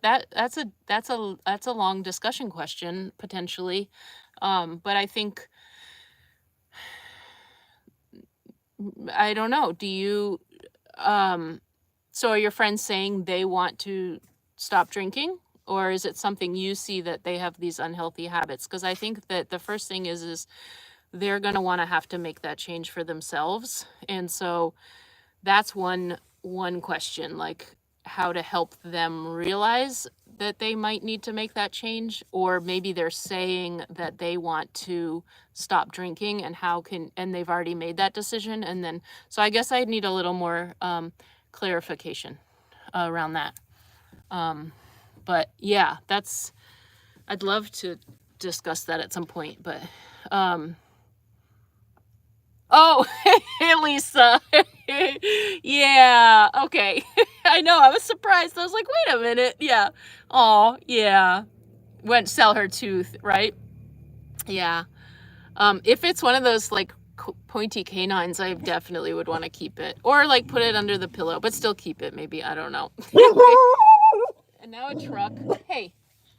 long discussion question potentially. But I think, I don't know. Do you, so are your friends saying they want to stop drinking? Or is it something you see that they have these unhealthy habits? Because I think that the first thing is they're going to want to have to make that change for themselves. And so that's one question, like how to help them realize that they might need to make that change. Or maybe they're saying that they want to stop drinking and and they've already made that decision. And then, so I guess I'd need a little more clarification around that. But yeah, I'd love to discuss that at some point, but, oh, hey, Lisa. Yeah, okay. I know, I was surprised. I was like, wait a minute. Yeah. Oh, yeah. Went sell her tooth, right? Yeah. If it's one of those like pointy canines, I definitely would want to keep it, or like put it under the pillow, but still keep it maybe. I don't know. And now a truck. Hey,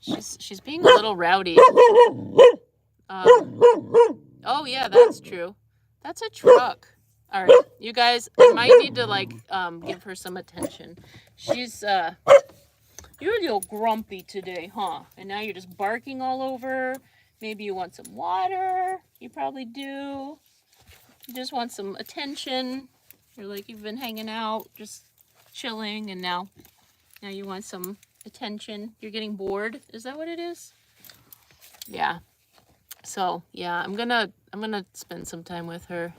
She's being a little rowdy. Oh yeah, that's true. That's a truck. All right, you guys, I might need to like give her some attention. She's you're a little grumpy today, huh? And now you're just barking all over. Maybe you want some water. You probably do. You just want some attention. You're like you've been hanging out, just chilling, and now you want some attention. You're getting bored. Is that what it is? Yeah. So yeah, I'm gonna spend some time with her.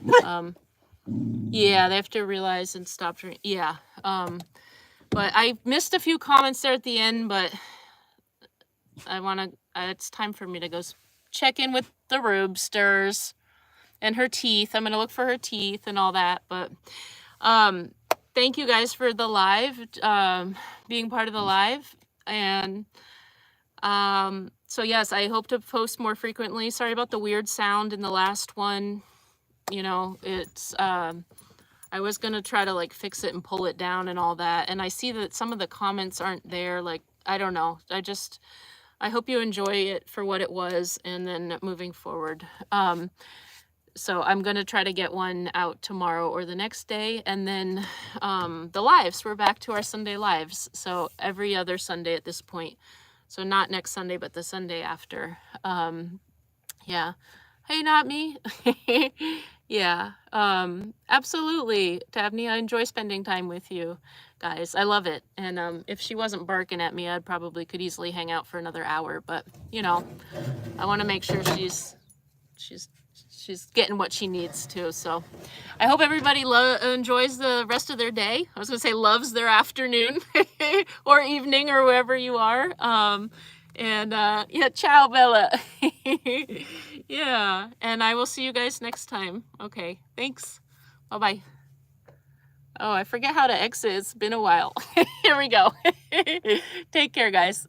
Yeah, they have to realize and stop drinking. Yeah. But I missed a few comments there at the end, but I wanna. It's time for me to go check in with the Roobsters and her teeth. I'm gonna look for her teeth and all that. But thank you guys for the live, being part of the live, and so yes, I hope to post more frequently. Sorry about the weird sound in the last one. You know, it's I was gonna try to like fix it and pull it down and all that, and I see that some of the comments aren't there. Like, I don't know. I hope you enjoy it for what it was, and then moving forward. So I'm gonna try to get one out tomorrow or the next day, and then the lives. We're back to our Sunday lives. So every other Sunday at this point. So not next Sunday, but the Sunday after. Yeah. Hey, not me. Yeah. Absolutely, Tabney. I enjoy spending time with you guys. I love it. And if she wasn't barking at me, I'd probably could easily hang out for another hour. But you know, I want to make sure she's getting what she needs to. So I hope everybody enjoys the rest of their day. I was gonna say loves their afternoon or evening or wherever you are. Yeah, ciao, Bella. Yeah, and I will see you guys next time. Okay, thanks. Bye-bye. Oh, I forget how to exit. It's been a while. Here we go. Take care, guys.